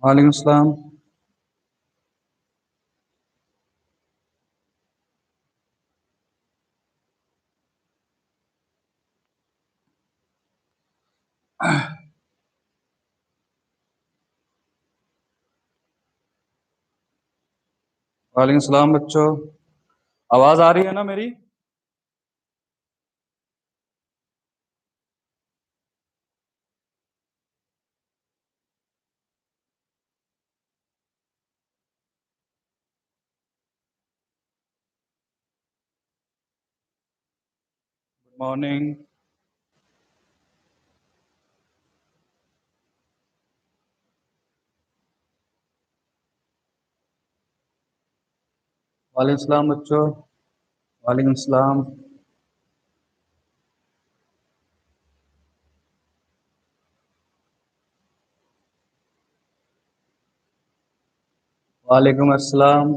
वालेकुम सलाम। वालेकुम सलाम बच्चों। आवाज आ रही है ना मेरी? Good morning. वालेकुम सलाम बच्चों। वालेकुम सलाम। वालेकुम अस्सलाम।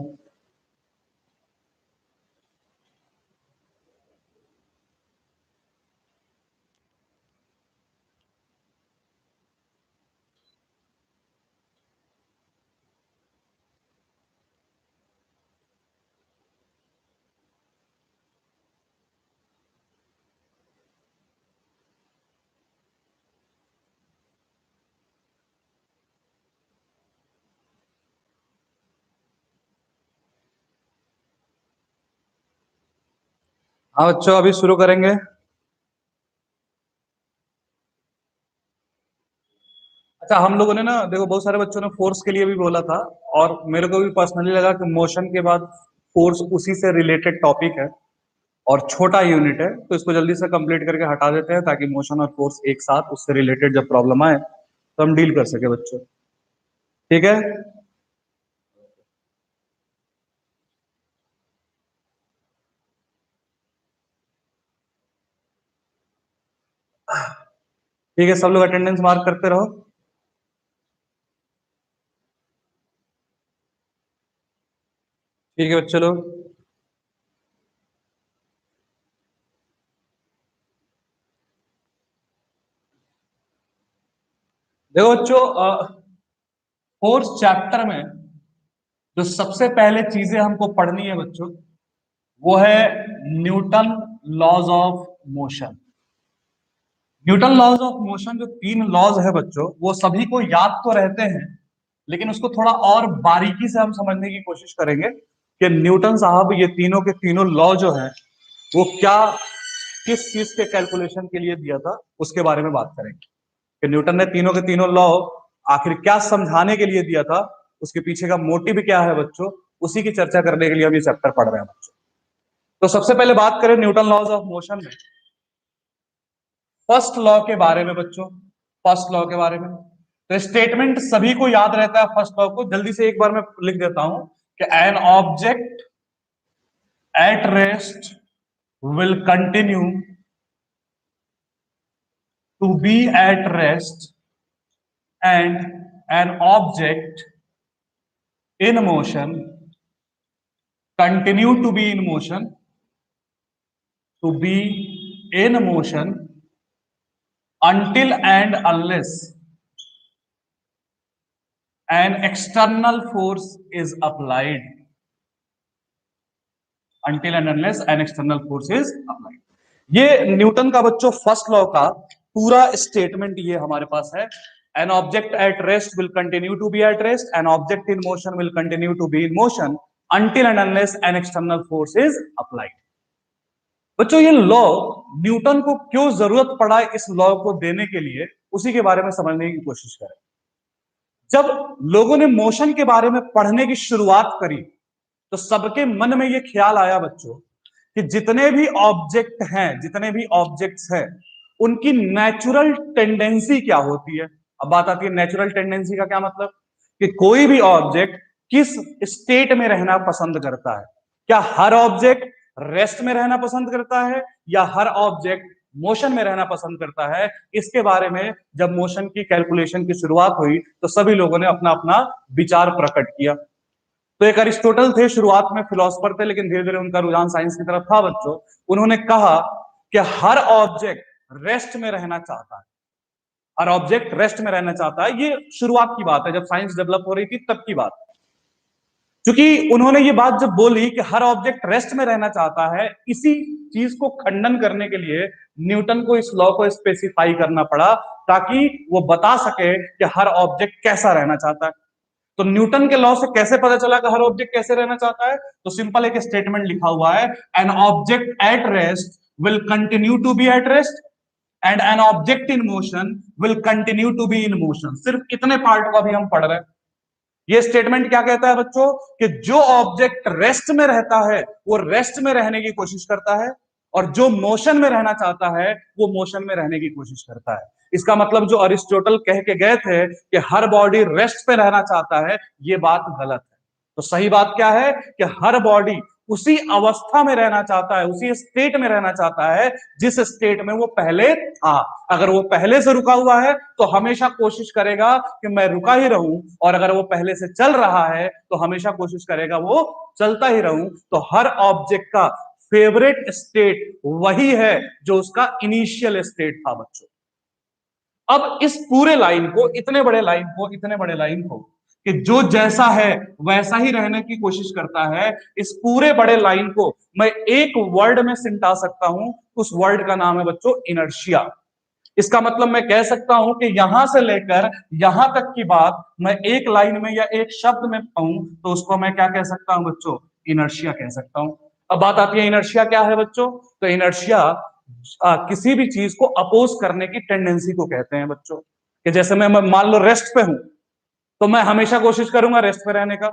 हाँ बच्चों, अभी शुरू करेंगे। अच्छा, हम लोगों ने ना देखो बहुत सारे बच्चों ने फोर्स के लिए भी बोला था, और मेरे को भी पर्सनली लगा कि मोशन के बाद फोर्स उसी से रिलेटेड टॉपिक है और छोटा यूनिट है, तो इसको जल्दी से कंप्लीट करके हटा देते हैं ताकि मोशन और फोर्स एक साथ उससे रिलेटेड जब प्रॉब्लम आए तो हम डील कर सके बच्चों। ठीक है। ठीक है, सब लोग अटेंडेंस मार्क करते रहो। ठीक है बच्चे लोग। देखो बच्चों, फोर्थ चैप्टर में जो सबसे पहले चीजें हमको पढ़नी है बच्चों, वो है Newton laws of motion. Newton laws of motion जो तीन लॉज है बच्चों, वो सभी को याद तो रहते हैं, लेकिन उसको थोड़ा और बारीकी से हम समझने की कोशिश करेंगे कि न्यूटन साहब ये तीनों के तीनों लॉ जो है वो क्या, किस चीज के कैलकुलेशन के लिए दिया था, उसके बारे में बात करेंगे कि न्यूटन ने तीनों के तीनों लॉ आखिर क्या समझाने के लिए दिया था, उसके पीछे का मोटिव क्या है बच्चों। उसी की चर्चा करने के लिए हम ये चैप्टर पढ़ रहे हैं बच्चों। तो सबसे पहले बात करें न्यूटन लॉज ऑफ मोशन में फर्स्ट लॉ के बारे में बच्चों। फर्स्ट लॉ के बारे में तो स्टेटमेंट सभी को याद रहता है। फर्स्ट लॉ को जल्दी से एक बार मैं लिख देता हूं कि an object at rest will continue to be at rest and an object in motion continue to be in motion to be in motion until and unless an external force is applied. Until and unless an external force is applied. ये Newton का बच्चों first law का पूरा statement ये हमारे पास है। An object at rest will continue to be at rest. An object in motion will continue to be in motion until and unless an external force is applied. बच्चों ये law Newton को क्यों जरूरत पड़ा इस लॉ को देने के लिए, उसी के बारे में समझने की कोशिश करें। जब लोगों ने मोशन के बारे में पढ़ने की शुरुआत करी तो सबके मन में ये ख्याल आया बच्चों कि जितने भी ऑब्जेक्ट्स हैं उनकी नेचुरल टेंडेंसी क्या होती है। अब बात आती है नेचुरल टेंडेंसी का क्या मतलब, कि कोई भी ऑब्जेक्ट किस स्टेट में रहना पसंद करता है। क्या हर ऑब्जेक्ट रेस्ट में रहना पसंद करता है या हर ऑब्जेक्ट मोशन में रहना पसंद करता है। इसके बारे में जब मोशन की कैलकुलेशन की शुरुआत हुई तो सभी लोगों ने अपना अपना विचार प्रकट किया। तो एक अरिस्टोटल थे, शुरुआत में फिलोसफर थे, लेकिन धीरे धीरे उनका रुझान साइंस की तरफ था बच्चों। उन्होंने कहा कि हर ऑब्जेक्ट रेस्ट में रहना चाहता है। हर ऑब्जेक्ट रेस्ट में रहना चाहता है। ये शुरुआत की बात है, जब साइंस डेवलप हो रही थी तब की बात। क्योंकि उन्होंने ये बात जब बोली कि हर ऑब्जेक्ट रेस्ट में रहना चाहता है, इसी चीज को खंडन करने के लिए न्यूटन को इस लॉ को स्पेसिफाई करना पड़ा, ताकि वो बता सके कि हर ऑब्जेक्ट कैसा रहना चाहता है। तो न्यूटन के लॉ से कैसे पता चला कि हर ऑब्जेक्ट कैसे रहना चाहता है? तो सिंपल एक स्टेटमेंट लिखा हुआ है, an object at rest will continue to be at rest and an object in motion will continue to be in motion. सिर्फ इतने पार्ट को अभी हम पढ़ रहे हैं। ये स्टेटमेंट क्या कहता है बच्चों? कि जो ऑब्जेक्ट रेस्ट में रहता है वो रेस्ट में रहने की कोशिश करता है, और जो मोशन में रहना चाहता है वो मोशन में रहने की कोशिश करता है। इसका मतलब जो अरिस्टोटल कह के गए थे कि हर बॉडी रेस्ट पे रहना चाहता है, ये बात गलत है। तो सही बात क्या है कि हर बॉडी उसी अवस्था में रहना चाहता है, उसी स्टेट में रहना चाहता है जिस स्टेट में वो पहले था। अगर वो पहले से रुका हुआ है तो हमेशा कोशिश करेगा कि मैं रुका ही रहूं, और अगर वो पहले से चल रहा है तो हमेशा कोशिश करेगा वो चलता ही रहूं। तो हर ऑब्जेक्ट का फेवरेट स्टेट वही है जो उसका इनिशियल स्टेट था बच्चों। अब इस पूरे लाइन को, इतने बड़े लाइन को कि जो जैसा है वैसा ही रहने की कोशिश करता है, इस पूरे बड़े लाइन को मैं एक वर्ड में सिमटा सकता हूं। उस वर्ड का नाम है बच्चों इनर्शिया। इसका मतलब मैं कह सकता हूं कि यहां से लेकर यहां तक की बात मैं एक लाइन में या एक शब्द में कहूं तो उसको मैं क्या कह सकता हूं बच्चों? इनर्शिया कह सकता हूं। अब बात आती है इनर्शिया क्या है बच्चों? तो इनर्शिया किसी भी चीज को अपोज करने की टेंडेंसी को कहते हैं बच्चों। कि जैसे मैं मान लो रेस्ट पे हूं, तो मैं हमेशा कोशिश करूंगा रेस्ट पे रहने का,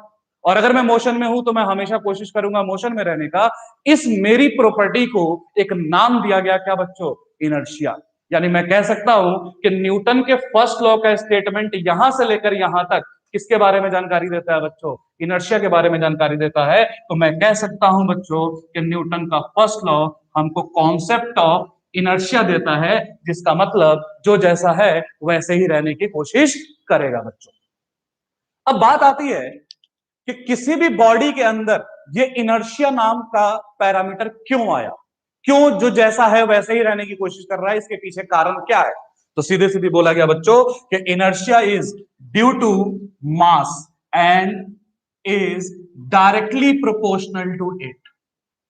और अगर मैं मोशन में हूं तो मैं हमेशा कोशिश करूंगा मोशन में रहने का। इस मेरी प्रॉपर्टी को एक नाम दिया गया, क्या बच्चों? इनर्शिया। यानी मैं कह सकता हूं कि न्यूटन के फर्स्ट लॉ का स्टेटमेंट यहां से लेकर यहां तक किसके बारे में जानकारी देता है बच्चों? इनर्शिया के बारे में जानकारी देता है। तो मैं कह सकता हूं बच्चों कि न्यूटन का फर्स्ट लॉ हमको कॉन्सेप्ट ऑफ इनर्शिया देता है, जिसका मतलब जो जैसा है वैसे ही रहने की कोशिश करेगा बच्चों। अब बात आती है कि किसी भी बॉडी के अंदर ये इनर्शिया नाम का पैरामीटर क्यों आया? क्यों जो जैसा है वैसे ही रहने की कोशिश कर रहा है? इसके पीछे कारण क्या है? तो सीधे सीधे बोला गया बच्चों कि inertia is due to mass and is directly proportional to it.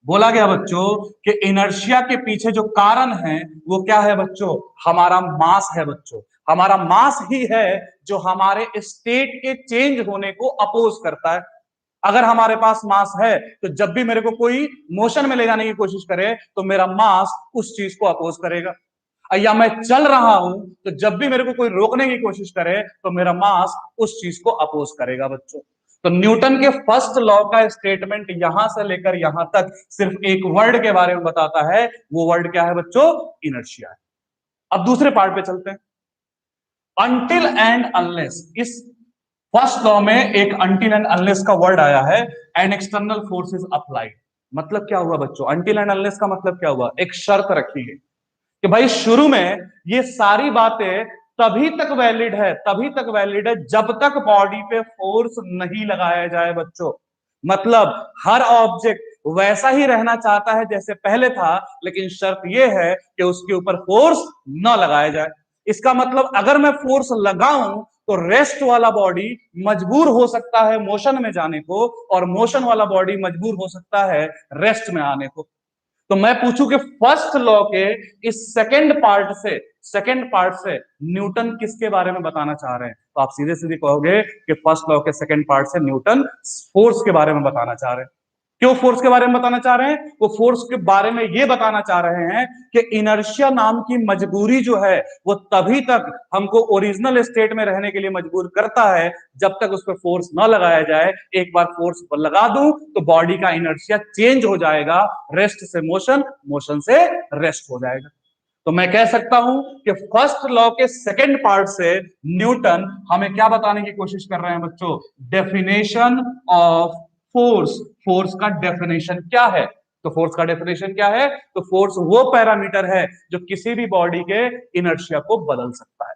बोला गया बच्चों कि इनर्शिया के पीछे जो कारण है वो क्या है बच्चों? हमारा मास है बच्चों। हमारा मास ही है जो हमारे स्टेट के चेंज होने को अपोज करता है। अगर हमारे पास मास है तो जब भी मेरे को कोई मोशन में ले जाने की कोशिश करे तो मेरा मास उस चीज को अपोज करेगा। या मैं चल रहा हूं तो जब भी मेरे को कोई रोकने की कोशिश करे तो मेरा मास उस चीज को अपोज करेगा बच्चों। तो न्यूटन के फर्स्ट लॉ का स्टेटमेंट यहां से लेकर यहां तक सिर्फ एक वर्ड के बारे में बताता है। वो वर्ड क्या है बच्चों? इनर्शिया है। अब दूसरे पार्ट पे चलते हैं। अनटिल एंड अनलेस, इस फर्स्ट लॉ में एक अनटिल एंड अनलेस का वर्ड आया है, and external force is applied. मतलब क्या हुआ बच्चों? अनटिल एंड अनलेस का मतलब क्या हुआ? एक शर्त रखी है कि भाई शुरू में ये सारी बातें तभी तक वैलिड है जब तक बॉडी पे फोर्स नहीं लगाया जाए बच्चों। मतलब हर ऑब्जेक्ट वैसा ही रहना चाहता है जैसे पहले था, लेकिन शर्त यह है कि उसके ऊपर फोर्स न लगाया जाए। इसका मतलब अगर मैं फोर्स लगाऊं तो रेस्ट वाला बॉडी मजबूर हो सकता है मोशन में जाने को, और मोशन वाला बॉडी मजबूर हो सकता है रेस्ट में आने को। तो मैं पूछूं कि फर्स्ट लॉ के इस सेकंड पार्ट से न्यूटन किसके बारे में बताना चाह रहे हैं? तो आप सीधे सीधे कहोगे कि फर्स्ट लॉ के सेकंड पार्ट से न्यूटन फोर्स के बारे में बताना चाह रहे हैं। क्यों फोर्स के बारे में बताना चाह रहे हैं? वो फोर्स के बारे में ये बताना चाह रहे हैं कि इनर्शिया नाम की मजबूरी जो है वो तभी तक हमको ओरिजिनल स्टेट में रहने के लिए मजबूर करता है जब तक उस पर फोर्स ना लगाया जाए। एक बार फोर्स लगा दूं तो बॉडी का इनर्शिया चेंज हो जाएगा, रेस्ट से मोशन, मोशन से रेस्ट हो जाएगा। तो मैं कह सकता हूं कि फर्स्ट लॉ के सेकंड पार्ट से न्यूटन हमें क्या बताने की कोशिश कर रहे हैं बच्चों? Definition of force. फोर्स का डेफिनेशन क्या है? तो फोर्स का डेफिनेशन क्या है? तो फोर्स वो पैरामीटर है जो किसी भी बॉडी के इनर्शिया को बदल सकता है।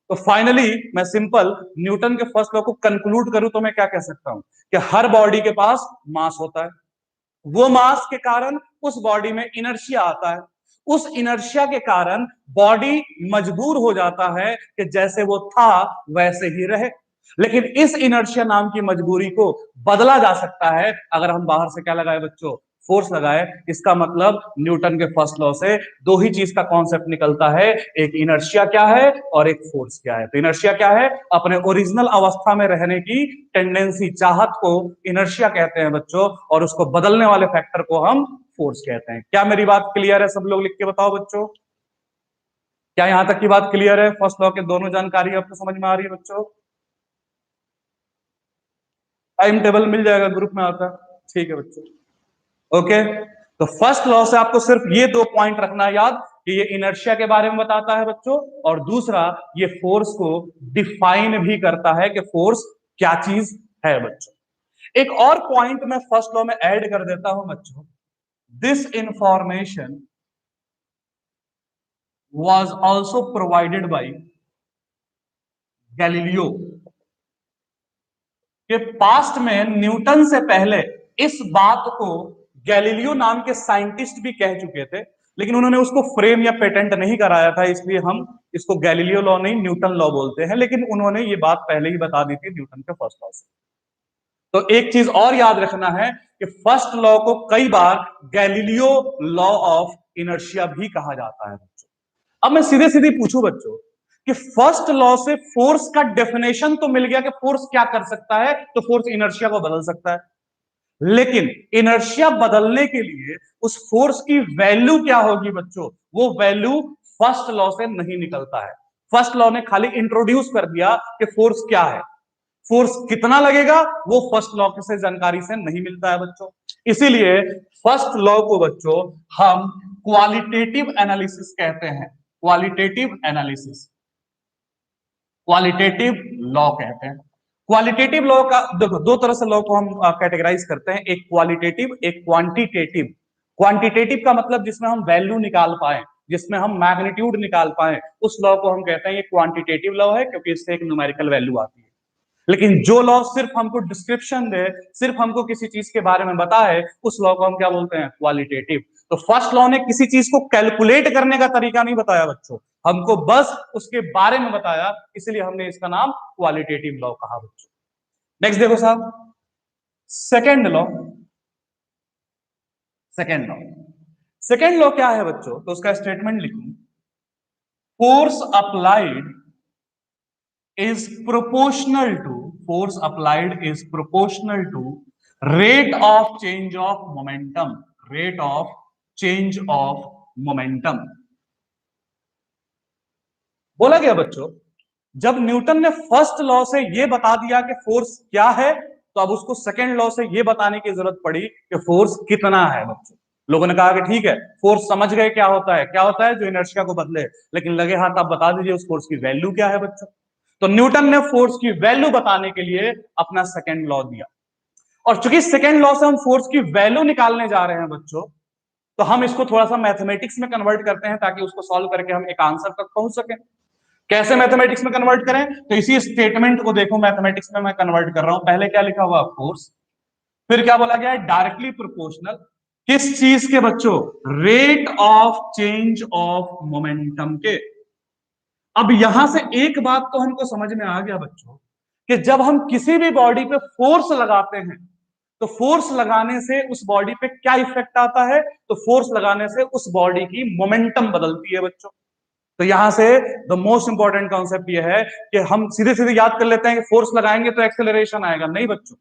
तो फाइनली मैं सिंपल न्यूटन के फर्स्ट लॉ को कंक्लूड करूं तो मैं क्या कह सकता हूं कि हर बॉडी के पास मास होता है, वो मास के कारण उस बॉडी में इनर्शिया आता है, उस इनर्शिया के कारण बॉडी मजबूर हो जाता है कि जैसे वो था वैसे ही रहे। लेकिन इस इनर्शिया नाम की मजबूरी को बदला जा सकता है अगर हम बाहर से क्या लगाए बच्चों, फोर्स लगाए। इसका मतलब न्यूटन के फर्स्ट लॉ से दो ही चीज का कॉन्सेप्ट निकलता है, एक इनर्शिया क्या है और एक फोर्स क्या है। तो इनर्शिया क्या है, अपने ओरिजिनल अवस्था में रहने की टेंडेंसी, चाहत को इनर्शिया कहते हैं बच्चों, और उसको बदलने वाले फैक्टर को हम फोर्स कहते हैं। क्या मेरी बात क्लियर है? सब लोग लिख के बताओ बच्चों, क्या यहां तक की बात क्लियर है? फर्स्ट लॉ के दोनों जानकारी आपको समझ में आ रही है बच्चों? टाइम टेबल मिल जाएगा ग्रुप में आता, ठीक है बच्चों, ओके। तो फर्स्ट लॉ से आपको सिर्फ ये दो पॉइंट रखना है याद कि ये इनर्शिया के बारे में बताता है बच्चों, और दूसरा ये फोर्स को डिफाइन भी करता है कि फोर्स क्या चीज है बच्चों। एक और पॉइंट मैं फर्स्ट लॉ में ऐड कर देता हूं बच्चों, this information was also provided by Galileo. कि पास्ट में न्यूटन से पहले इस बात को गैलीलियो नाम के साइंटिस्ट भी कह चुके थे, लेकिन उन्होंने उसको फ्रेम या पेटेंट नहीं कराया था, इसलिए हम इसको गैलीलियो लॉ नहीं न्यूटन लॉ बोलते हैं। लेकिन उन्होंने ये बात पहले ही बता दी थी न्यूटन के फर्स्ट लॉ से। तो एक चीज और याद रखना है कि फर्स्ट लॉ को कई बार गैलीलियो लॉ ऑफ इनर्शिया भी कहा जाता है बच्चों। अब मैं सीधे सीधे पूछूं बच्चों कि फर्स्ट लॉ से फोर्स का डेफिनेशन तो मिल गया कि फोर्स क्या कर सकता है, तो फोर्स इनर्शिया को बदल सकता है। लेकिन इनर्शिया बदलने के लिए उस फोर्स की वैल्यू क्या होगी बच्चों, वो वैल्यू फर्स्ट लॉ से नहीं निकलता है। फर्स्ट लॉ ने खाली इंट्रोड्यूस कर दिया कि फोर्स क्या है, फोर्स कितना लगेगा वो फर्स्ट लॉ से जानकारी से नहीं मिलता है बच्चों। इसीलिए फर्स्ट लॉ को बच्चों हम क्वालिटेटिव एनालिसिस कहते हैं, क्वालिटेटिव एनालिसिस, क्वालिटेटिव लॉ कहते हैं। क्वालिटेटिव लॉ का देखो दो तरह से लॉ को हम कैटेगराइज करते हैं, एक क्वालिटेटिव एक क्वांटिटेटिव। क्वांटिटेटिव का मतलब जिसमें हम वैल्यू निकाल पाए, जिसमें हम मैग्नीट्यूड निकाल पाए, उस लॉ को हम कहते हैं ये क्वांटिटेटिव लॉ है, क्योंकि इससे एक न्यूमेरिकल वैल्यू आती है। लेकिन जो लॉ सिर्फ हमको डिस्क्रिप्शन दे, सिर्फ हमको किसी चीज के बारे में बताए, उस लॉ को हम क्या बोलते हैं, क्वालिटेटिव। तो फर्स्ट लॉ ने किसी चीज को कैलकुलेट करने का तरीका नहीं बताया बच्चों, हमको बस उसके बारे में बताया, इसलिए हमने इसका नाम क्वालिटेटिव लॉ कहा बच्चों। नेक्स्ट देखो साहब, second law. Second law, second law क्या है बच्चों, तो उसका स्टेटमेंट लिखूं, force applied is proportional to, force applied is proportional to rate of change of momentum, rate of change of momentum। बोला गया बच्चों, जब न्यूटन ने फर्स्ट लॉ से यह बता दिया कि फोर्स क्या है, तो अब उसको सेकेंड लॉ से यह बताने की जरूरत पड़ी कि फोर्स कितना है बच्चों। लोगों ने कहा कि ठीक है फोर्स समझ गए क्या होता है, क्या होता है जो इनर्शिया को बदले, लेकिन लगे हाथ आप बता दीजिए उस फोर्स की वैल्यू क्या है बच्चों। तो न्यूटन ने फोर्स की वैल्यू बताने के लिए अपना सेकेंड लॉ दिया, और चूंकि सेकेंड लॉ से हम फोर्स की वैल्यू निकालने जा रहे हैं बच्चों, तो हम इसको थोड़ा सा मैथमेटिक्स में कन्वर्ट करते हैं ताकि उसको सॉल्व करके हम एक आंसर तक पहुंच सके। कैसे मैथमेटिक्स में कन्वर्ट करें, तो इसी स्टेटमेंट को देखो, मैथमेटिक्स में मैं कन्वर्ट कर रहा हूं। पहले क्या लिखा हुआ, फोर्स, फिर क्या बोला गया है, डायरेक्टली प्रोपोर्शनल, किस चीज के बच्चों, rate of change of momentum के। अब यहां से एक बात तो हमको समझ में आ गया बच्चों कि जब हम किसी भी बॉडी पे फोर्स लगाते हैं, तो फोर्स लगाने से उस बॉडी पे क्या इफेक्ट आता है, तो फोर्स लगाने से उस बॉडी की मोमेंटम बदलती है बच्चों। तो यहां से द मोस्ट इंपॉर्टेंट कॉन्सेप्ट यह है कि हम सीधे सीधे याद कर लेते हैं कि फोर्स लगाएंगे तो एक्सेलरेशन आएगा, नहीं बच्चों।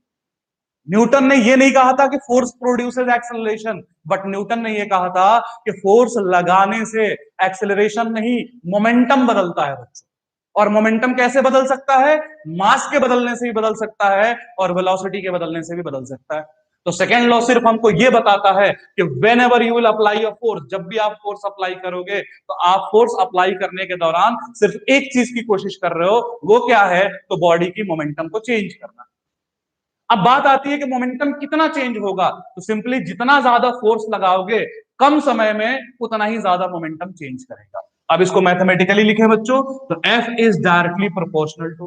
न्यूटन ने यह नहीं कहा था कि force produces acceleration, but Newton ने यह कहा था कि फोर्स लगाने से एक्सेलरेशन नहीं, मोमेंटम बदलता है बच्चों। और मोमेंटम कैसे बदल सकता है, मास के बदलने से भी बदल सकता है और वेलोसिटी के बदलने से भी बदल सकता है। तो सेकेंड लॉ सिर्फ हमको यह बताता है कि when ever you will apply a force, जब भी आप फोर्स अप्लाई करोगे, तो आप फोर्स अप्लाई करने के दौरान सिर्फ एक चीज की कोशिश कर रहे हो, वो क्या है, तो बॉडी की मोमेंटम को चेंज करना। अब बात आती है कि मोमेंटम कितना चेंज होगा, तो सिंपली जितना ज्यादा फोर्स लगाओगे कम समय में उतना ही ज्यादा मोमेंटम चेंज करेगा। अब इसको मैथमेटिकली लिखे बच्चों, तो F is directly proportional to,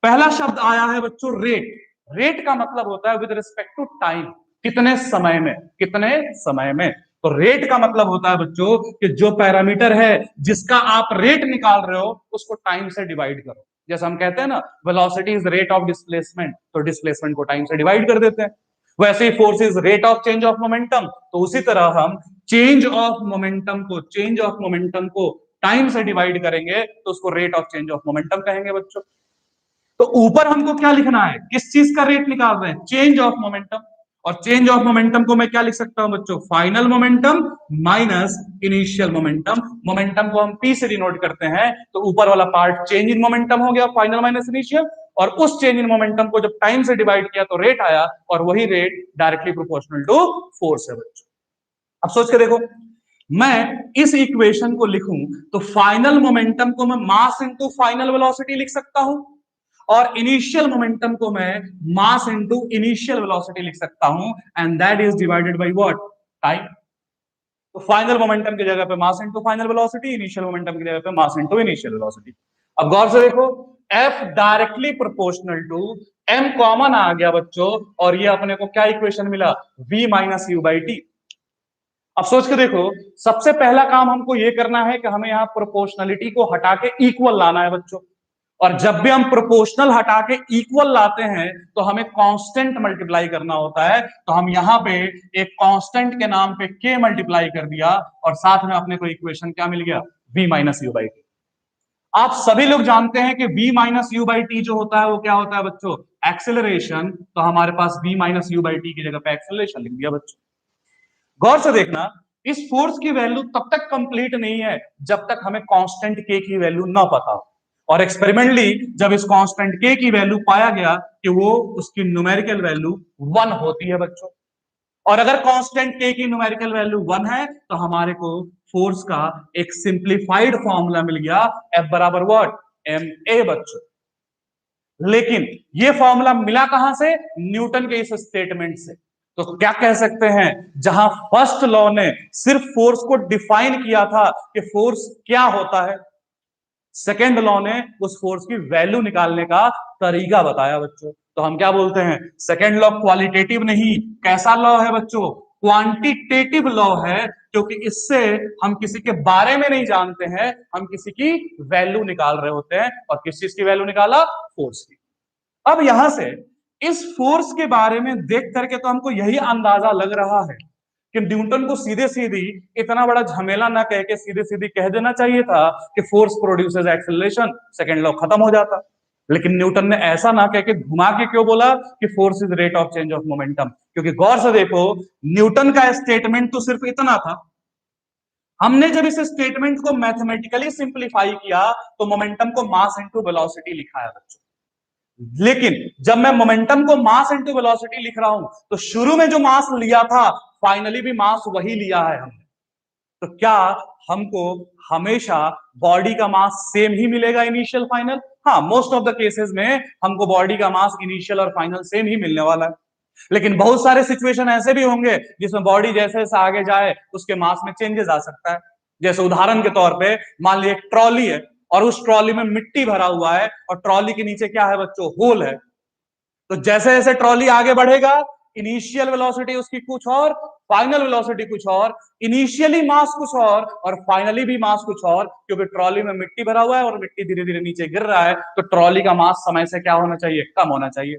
पहला शब्द आया है बच्चों रेट। रेट का मतलब होता है विद रिस्पेक्ट टू टाइम, कितने समय में, कितने समय में। तो रेट का मतलब होता है बच्चों कि जो पैरामीटर है जिसका आप रेट निकाल रहे हो उसको टाइम से डिवाइड करो। जैसे हम कहते हैं ना velocity is rate of displacement, तो डिस्प्लेसमेंट को टाइम से डिवाइड कर देते हैं। वैसे ही force is rate of change of momentum, तो उसी तरह हम चेंज ऑफ मोमेंटम को टाइम से डिवाइड करेंगे तो उसको rate of change of momentum कहेंगे बच्चों। तो ऊपर हमको क्या लिखना है, किस चीज का रेट निकाल रहे हैं, चेंज ऑफ मोमेंटम। और चेंज ऑफ मोमेंटम को मैं क्या लिख सकता हूं बच्चों, final momentum minus initial momentum. Momentum को हम पी से डिनोट करते हैं, तो ऊपर वाला पार्ट चेंज इन मोमेंटम हो गया, फाइनल माइनस इनिशियल। और उस चेंज इन मोमेंटम को जब टाइम से डिवाइड किया तो रेट आया, और वही rate directly proportional to force है बच्चों। अब सोच के देखो, मैं इस इक्वेशन को लिखूं तो फाइनल मोमेंटम को मैं मास इनटू फाइनल वेलोसिटी लिख सकता हूं, और इनिशियल मोमेंटम को मैं मास इनटू इनिशियल वेलोसिटी लिख सकता हूं, and that is divided by what, time. तो फाइनल मोमेंटम की जगह पे mass into final velocity, initial momentum की जगह पे मास इनटू इनिशियल वेलोसिटी। अब गौर से देखो, F directly proportional to m common आ गया बच्चों, और ये अपने को क्या इक्वेशन मिला, v minus you by T. अब सोच के देखो, सबसे पहला काम हमको ये करना है कि हमें यहां प्रोपोर्शनलिटी को हटा के इक्वल लाना है बच्चों। और जब भी हम प्रोपोर्शनल हटा के इक्वल लाते हैं तो हमें कांस्टेंट मल्टीप्लाई करना होता है। तो हम यहां पे एक कांस्टेंट के नाम पे k मल्टीप्लाई कर दिया, और साथ में अपने को इक्वेशन क्या मिल गया, v minus you by T. आप सभी लोग जानते हैं कि v minus you by T जो होता है वो क्या होता है बच्चों, एक्सेलरेशन। तो हमारे पास v minus you by T की जगह पे एक्सेलरेशन लिख दिया बच्चों। गौर से देखना, इस फोर्स की वैल्यू तब तक कंप्लीट नहीं है जब तक हमें कांस्टेंट k की वैल्यू ना पता हो। और एक्सपेरिमेंटली जब इस कांस्टेंट k की वैल्यू पाया गया कि वो उसकी न्यूमेरिकल वैल्यू 1 होती है बच्चों। और अगर कांस्टेंट k की न्यूमेरिकल वैल्यू 1 है तो हमारे को फोर्स का एक सिंप्लीफाइड फॉर्मूला मिल गया, F बराबर व्हाट, ma बच्चों। लेकिन ये फॉर्मूला मिला कहां से, न्यूटन के इस स्टेटमेंट से। तो क्या कह सकते हैं, जहां फर्स्ट लॉ ने सिर्फ फोर्स को डिफाइन किया था कि फोर्स क्या होता है, सेकेंड लॉ ने उस फोर्स की वैल्यू निकालने का तरीका बताया बच्चों। तो हम क्या बोलते हैं, सेकेंड लॉ क्वालिटेटिव नहीं, कैसा लॉ है बच्चों, क्वांटिटेटिव लॉ है। क्योंकि इससे हम किसी के बारे में नहीं जानते हैं, हम किसी की वैल्यू निकाल रहे होते हैं। और किस चीज की वैल्यू निकाला, फोर्स की। अब यहां से इस फोर्स के बारे में देख करके तो हमको यही अंदाजा लग रहा है कि न्यूटन को सीधे सीधी इतना बड़ा झमेला ना कह के सीधे सीधी कह देना चाहिए था कि force produces acceleration, second law खत्म हो जाता। लेकिन न्यूटन ने ऐसा ना कह के घुमा के क्यों बोला कि force is rate of change of momentum, क्योंकि गौर से देखो, न्यूटन का स्टेटमेंट तो सिर्फ इतना था। हमने जब इस स्टेटमेंट को मैथमेटिकली सिंप्लीफाई किया तो मोमेंटम को मास इनटू वेलोसिटी लिखा है बच्चों। लेकिन जब मैं मोमेंटम को मास इनटू वेलोसिटी लिख रहा हूं तो शुरू में जो मास लिया था फाइनली भी मास वही लिया है हमने। तो क्या हमको हमेशा बॉडी का मास सेम ही मिलेगा, इनिशियल फाइनल? हाँ, मोस्ट ऑफ द केसेस में हमको बॉडी का मास इनिशियल और फाइनल सेम ही मिलने वाला है। लेकिन बहुत सारे सिचुएशन ऐसे भी होंगे जिसमें बॉडी जैसे जैसे आगे जाए उसके मास में चेंजेस आ सकता है। जैसे उदाहरण के तौर पे मान लीजिए एक ट्रॉली है और उस ट्रॉली में मिट्टी भरा हुआ है और ट्रॉली के नीचे क्या है बच्चों, होल है। तो जैसे जैसे ट्रॉली आगे बढ़ेगा, इनिशियल वेलोसिटी उसकी कुछ और, फाइनल वेलोसिटी कुछ और, इनिशियली मास कुछ और फाइनली भी मास कुछ और, क्योंकि ट्रॉली में मिट्टी भरा हुआ है और मिट्टी धीरे धीरे नीचे गिर रहा है। तो ट्रॉली का मास समय से क्या होना चाहिए, कम होना चाहिए।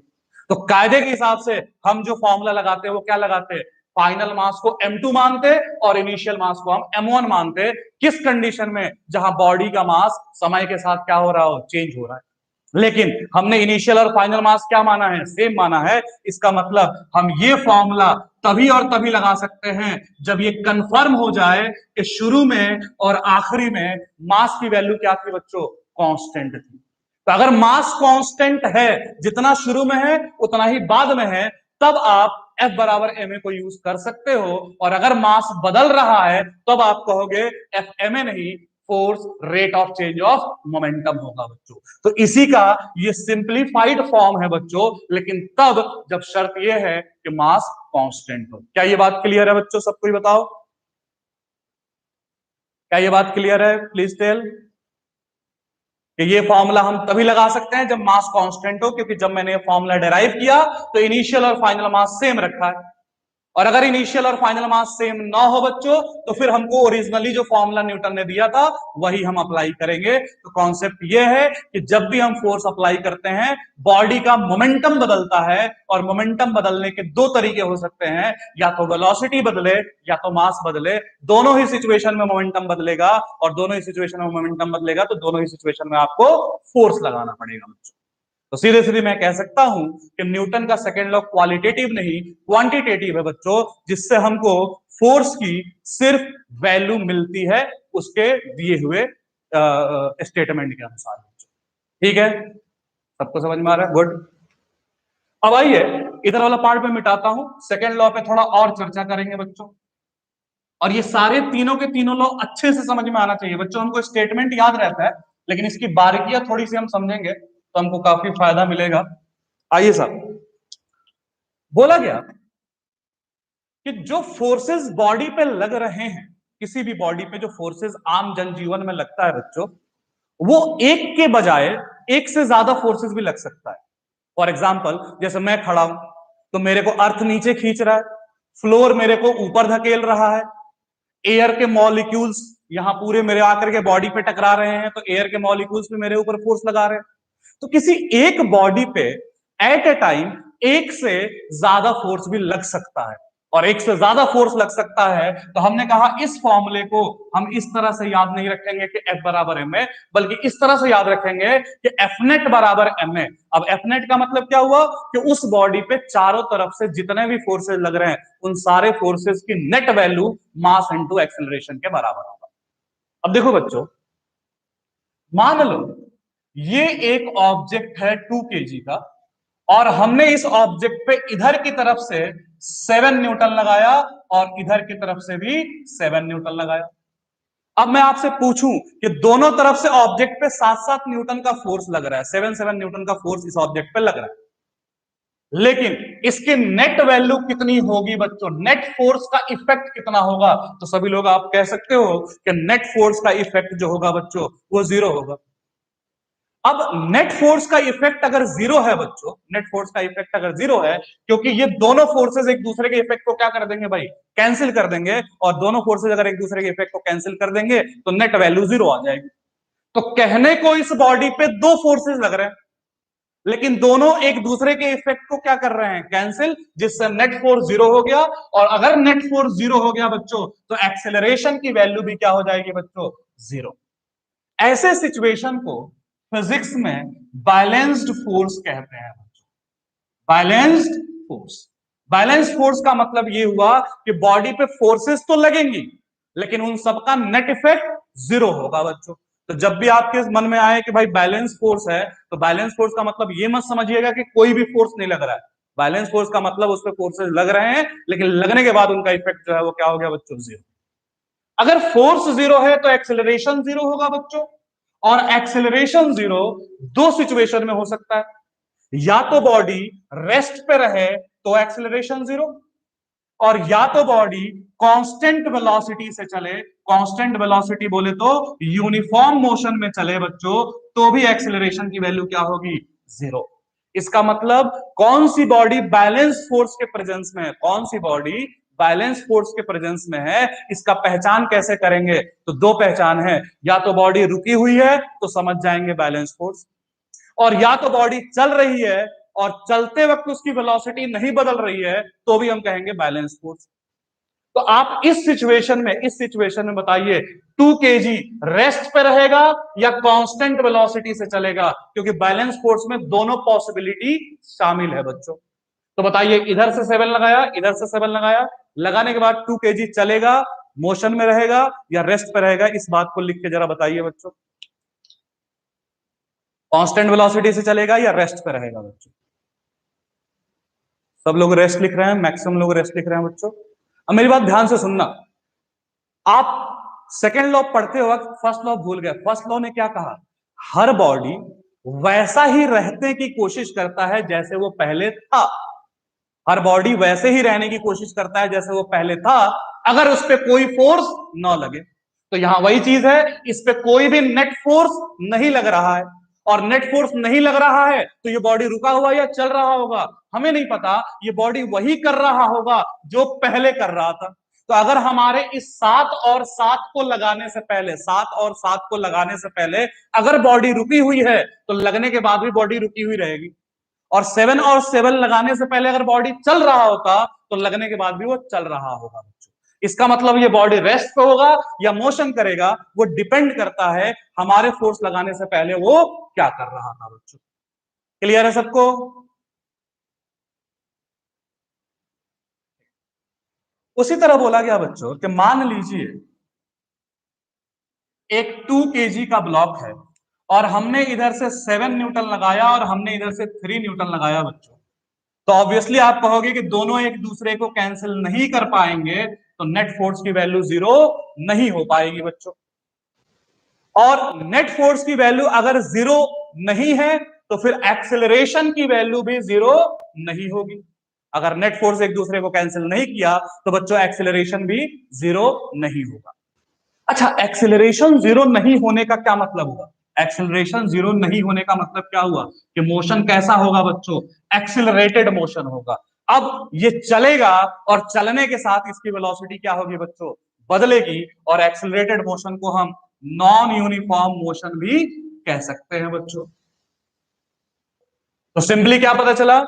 तो कायदे के हिसाब से हम जो फॉर्मूला लगाते हैं वो क्या लगाते हैं, फाइनल मास को m2 मानते और इनिशियल मास को हम m1 मानते। किस कंडीशन में, जहां बॉडी का मास समय के साथ क्या हो रहा हो, चेंज हो रहा है। लेकिन हमने इनिशियल और फाइनल मास क्या माना है, सेम माना है। इसका मतलब हम ये फॉर्मूला तभी और तभी लगा सकते हैं जब ये कंफर्म हो जाए कि शुरू में और आखिरी में मास की वैल्यू क्या थी बच्चों, कांस्टेंट थी। तो अगर मास कांस्टेंट है, जितना शुरू में है उतना ही बाद में है, तब आप F बराबर ma को यूज कर सकते हो। और अगर मास बदल रहा है तब आप कहोगे F ma नहीं, force rate of change of momentum होगा बच्चों। तो इसी का ये सिंप्लीफाइड फॉर्म है बच्चों, लेकिन तब जब शर्त ये है कि मास कांस्टेंट हो। क्या ये बात क्लियर है बच्चों, सबको ही बताओ, क्या ये बात क्लियर है, प्लीज टेल। कि ये फॉर्मूला हम तभी लगा सकते हैं जब मास कांस्टेंट हो, क्योंकि जब मैंने ये फॉर्मूला डेराइव किया तो इनिशियल और फाइनल मास सेम रखा है। और अगर इनिशियल और फाइनल मास सेम ना हो बच्चों, तो फिर हमको ओरिजिनली जो फॉर्मूला न्यूटन ने दिया था वही हम अप्लाई करेंगे। तो कॉन्सेप्ट ये है कि जब भी हम फोर्स अप्लाई करते हैं, बॉडी का मोमेंटम बदलता है, और मोमेंटम बदलने के दो तरीके हो सकते हैं, या तो वेलोसिटी बदले या तो मास बदले। दोनों ही सिचुएशन में मोमेंटम बदलेगा, और दोनों ही सिचुएशन में मोमेंटम बदलेगा तो दोनों ही सिचुएशन में आपको फोर्स लगाना पड़ेगा बच्चों। तो सीधे सीधे मैं कह सकता हूं कि न्यूटन का सेकेंड लॉ क्वालिटेटिव नहीं क्वांटिटेटिव है बच्चों, जिससे हमको फोर्स की सिर्फ वैल्यू मिलती है उसके दिए हुए स्टेटमेंट के अनुसार। ठीक है, सबको समझ में आ रहा है? गुड। अब आइए इधर वाला पार्ट में मिटाता हूं, सेकेंड लॉ पे थोड़ा और चर्चा करेंगे बच्चों। और ये सारे तीनों के तीनों लॉ अच्छे से समझ में आना चाहिए बच्चों। हमको स्टेटमेंट याद रहता है, लेकिन इसकी बारीकियां थोड़ी सी हम समझेंगे तो हमको काफी फायदा मिलेगा। आइए साहब, बोला गया कि जो फोर्सेस बॉडी पे लग रहे हैं, किसी भी बॉडी पे जो फोर्सेस आम जनजीवन में लगता है बच्चों, वो एक के बजाय एक से ज्यादा फोर्सेस भी लग सकता है। फॉर एग्जाम्पल, जैसे मैं खड़ा हूं तो मेरे को अर्थ नीचे खींच रहा है, फ्लोर मेरे को ऊपर धकेल रहा है, एयर के मॉलिक्यूल्स यहां पूरे मेरे आकर के बॉडी पे टकरा रहे हैं, तो एयर के मॉलिक्यूल्स भी मेरे ऊपर फोर्स लगा रहे हैं। तो किसी एक बॉडी पे एट ए टाइम एक से ज्यादा फोर्स भी लग सकता है, और एक से ज्यादा फोर्स लग सकता है तो हमने कहा इस फॉर्मूले को हम इस तरह से याद नहीं रखेंगे कि F बराबर एम ए, बल्कि इस तरह से याद रखेंगे कि एफ नेट बराबर एम ए। अब एफ नेट का मतलब क्या हुआ कि उस बॉडी पे चारों तरफ से जितने भी फोर्सेस लग रहे हैं उन सारे फोर्सेस की नेट वैल्यू मास इनटू एक्सेलरेशन के बराबर होगा। अब देखो बच्चों, मान लो ये एक ऑब्जेक्ट है 2 kg का, और हमने इस ऑब्जेक्ट पे इधर की तरफ से 7 न्यूटन लगाया और इधर की तरफ से भी 7 न्यूटन लगाया। अब मैं आपसे पूछूं कि दोनों तरफ से ऑब्जेक्ट पे 7-7 न्यूटन का फोर्स लग रहा है, 7-7 न्यूटन का फोर्स इस ऑब्जेक्ट पे लग रहा है, लेकिन इसकी नेट वैल्यू कितनी होगी बच्चों? नेट फोर्स का इफेक्ट कितना होगा? तो सभी लोग आप कह सकते हो कि नेट फोर्स का इफेक्ट जो होगा बच्चों वो 0 होगा। अब नेट फोर्स का इफेक्ट अगर 0 है बच्चों, नेट फोर्स का इफेक्ट अगर 0 है, क्योंकि ये दोनों फोर्सेस एक दूसरे के इफेक्ट को क्या कर देंगे भाई? कैंसिल कर देंगे, और दोनों फोर्सेस अगर एक दूसरे के इफेक्ट को कैंसिल कर देंगे तो नेट वैल्यू 0 आ जाएगी। तो कहने को इस बॉडी पे दो फोर्सेस लग रहे हैं, लेकिन दोनों एक दूसरे के इफेक्ट को क्या कर रहे हैं? कैंसिल, जिससे नेट फोर्स 0 हो गया। और अगर नेट फोर्स 0 हो गया बच्चों, तो एक्सेलरेशन की वैल्यू भी क्या हो जाएगी बच्चों? 0। ऐसे सिचुएशन को फिजिक्स में बैलेंस्ड फोर्स कहते हैं। बैलेंस्ड फोर्स, बैलेंस फोर्स का मतलब ये हुआ कि बॉडी पे फोर्सेस तो लगेंगी, लेकिन उन सबका नेट इफेक्ट 0 होगा बच्चों। तो जब भी आपके मन में आए कि भाई बैलेंस फोर्स है, तो बैलेंस फोर्स का मतलब ये मत समझिएगा कि कोई भी फोर्स नहीं लग रहा है। बैलेंस फोर्स का मतलब उस पर फोर्सेस लग रहे हैं, लेकिन लगने के बाद उनका इफेक्ट जो है वो क्या हो गया बच्चों? 0। अगर फोर्स 0 है तो एक्सेलरेशन 0 होगा बच्चों, और एक्सेलरेशन 0 दो सिचुएशन में हो सकता है, या तो बॉडी रेस्ट पे रहे तो एक्सेलरेशन 0, और या तो बॉडी कांस्टेंट वेलोसिटी से चले। कांस्टेंट वेलोसिटी बोले तो यूनिफॉर्म मोशन में चले बच्चों, तो भी एक्सेलरेशन की वैल्यू क्या होगी? 0। इसका मतलब कौन सी बॉडी बैलेंस फोर्स के प्रेजेंस में है, कौन सी बॉडी बैलेंस फोर्स के प्रेजेंस में है, इसका पहचान कैसे करेंगे? तो दो पहचान है, या तो बॉडी रुकी हुई है तो समझ जाएंगे बैलेंस फोर्स, और या तो बॉडी चल रही है और चलते वक्त उसकी वेलोसिटी नहीं बदल रही है तो भी हम कहेंगे बैलेंस फोर्स। तो आप इस सिचुएशन में बताइए 2 kg रेस्ट पे रहेगा या कांस्टेंट वेलोसिटी से चलेगा? क्योंकि बैलेंस फोर्स में दोनों पॉसिबिलिटी शामिल है बच्चों। तो बताइए, इधर से 7 लगाया, इधर से 7 लगाया, लगाने के बाद 2 kg चलेगा, मोशन में रहेगा या रेस्ट पे रहेगा? इस बात को लिख के जरा बताइए बच्चों। कांस्टेंट वेलोसिटी से चलेगा या रेस्ट पे रहेगा बच्चों? सब लोग रेस्ट लिख रहे हैं, मैक्सिमम लोग रेस्ट लिख रहे हैं बच्चों। अब मेरी बात ध्यान से सुनना, आप सेकेंड लॉ पढ़ते वक्त फर्स्ट लॉ भूल गए। फर्स्ट लॉ ने क्या कहा? हर बॉडी वैसा ही रहने की कोशिश करता है जैसे वो पहले था। हर बॉडी वैसे ही रहने की कोशिश करता है जैसे वो पहले था, अगर उस पर कोई फोर्स ना लगे। तो यहां वही चीज है, इस पे कोई भी नेट फोर्स नहीं लग रहा है, और नेट फोर्स नहीं लग रहा है तो ये बॉडी रुका हुआ या चल रहा होगा, हमें नहीं पता। ये बॉडी वही कर रहा होगा जो पहले कर रहा था। तो अगर हमारे इस 7 और 7 को लगाने से पहले, 7 और 7 को लगाने से पहले अगर बॉडी रुकी हुई है तो लगने के बाद भी बॉडी रुकी हुई रहेगी, और 7 और 7 लगाने से पहले अगर बॉडी चल रहा होता तो लगने के बाद भी वो चल रहा होगा बच्चों। इसका मतलब ये बॉडी रेस्ट पे होगा या मोशन करेगा, वो डिपेंड करता है हमारे फोर्स लगाने से पहले वो क्या कर रहा था बच्चों। क्लियर है सबको? उसी तरह बोला गया बच्चों कि मान लीजिए एक 2 kg का ब्लॉक है और हमने इधर से 7 न्यूटन लगाया और हमने इधर से 3 न्यूटन लगाया बच्चों। तो ऑब्वियसली आप कहोगे कि दोनों एक दूसरे को कैंसिल नहीं कर पाएंगे, तो नेट फोर्स की वैल्यू 0 नहीं हो पाएगी बच्चों। और नेट फोर्स की वैल्यू अगर 0 नहीं है तो फिर एक्सेलरेशन की वैल्यू भी 0 नहीं होगी। अगर नेट फोर्स एक दूसरे को कैंसिल नहीं किया तो बच्चों एक्सेलरेशन भी 0 नहीं होगा। अच्छा, एक्सेलरेशन 0 नहीं होने का क्या मतलब हुआ? एक्सेलरेशन 0 नहीं होने का मतलब क्या हुआ कि मोशन कैसा होगा बच्चों? एक्सेलरेटेड मोशन होगा। अब ये चलेगा और चलने के साथ इसकी वेलोसिटी क्या होगी बच्चों? बदलेगी। और एक्सेलरेटेड मोशन को हम नॉन यूनिफॉर्म मोशन भी कह सकते हैं बच्चों। तो सिंपली क्या पता चला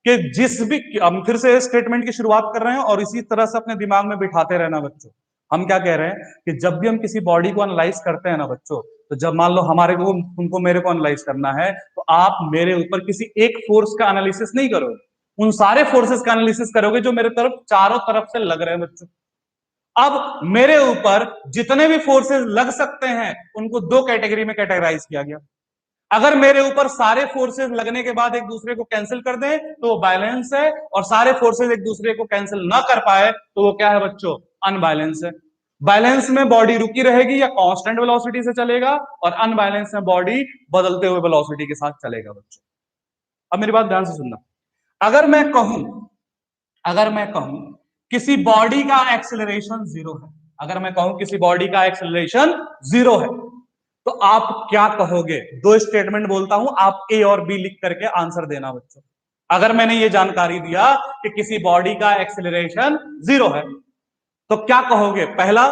कि जिस भी, हम फिर से स्टेटमेंट की शुरुआत कर रहे हैं और इसी तरह से अपने दिमाग में बिठाते रहना बच्चों। हम क्या कह रहे हैं कि जब भी हम किसी बॉडी को एनालाइज करते हैं ना बच्चों, तो जब मान लो हमारे को, तुमको मेरे को एनालाइज करना है, तो आप मेरे ऊपर किसी एक फोर्स का एनालिसिस नहीं करोगे, उन सारे फोर्सेस का एनालिसिस करोगे जो मेरे तरफ चारों तरफ से लग रहे हैं बच्चों। अब मेरे ऊपर जितने भी फोर्सेस लग सकते हैं उनको 2 कैटेगरी में कैटेगराइज किया गया। अगर मेरे ऊपर सारे फोर्सेस लगने के बाद एक दूसरे को कैंसिल कर दें तो वो बैलेंस है, और सारे फोर्सेस एक दूसरे को कैंसिल ना कर पाए तो वो क्या है बच्चों? अनबैलेंस है। बैलेंस में बॉडी रुकी रहेगी या कांस्टेंट वेलोसिटी से चलेगा, और अनबैलेंस में बॉडी बदलते हुए वेलोसिटी के साथ चलेगा बच्चों। अब मेरी बात ध्यान से सुनना। अगर मैं कहूं अगर मैं कहूं किसी बॉडी का एक्सेलरेशन 0 है, अगर मैं कहूं किसी बॉडी का एक्सेलरेशन 0 है, तो आप क्या कहोगे? 2 स्टेटमेंट बोलता हूं, आप ए और बी लिख करके आंसर देना बच्चों। अगर मैंने ये जानकारी दिया कि किसी बॉडी का एक्सेलरेशन 0 है तो क्या कहोगे? पहला,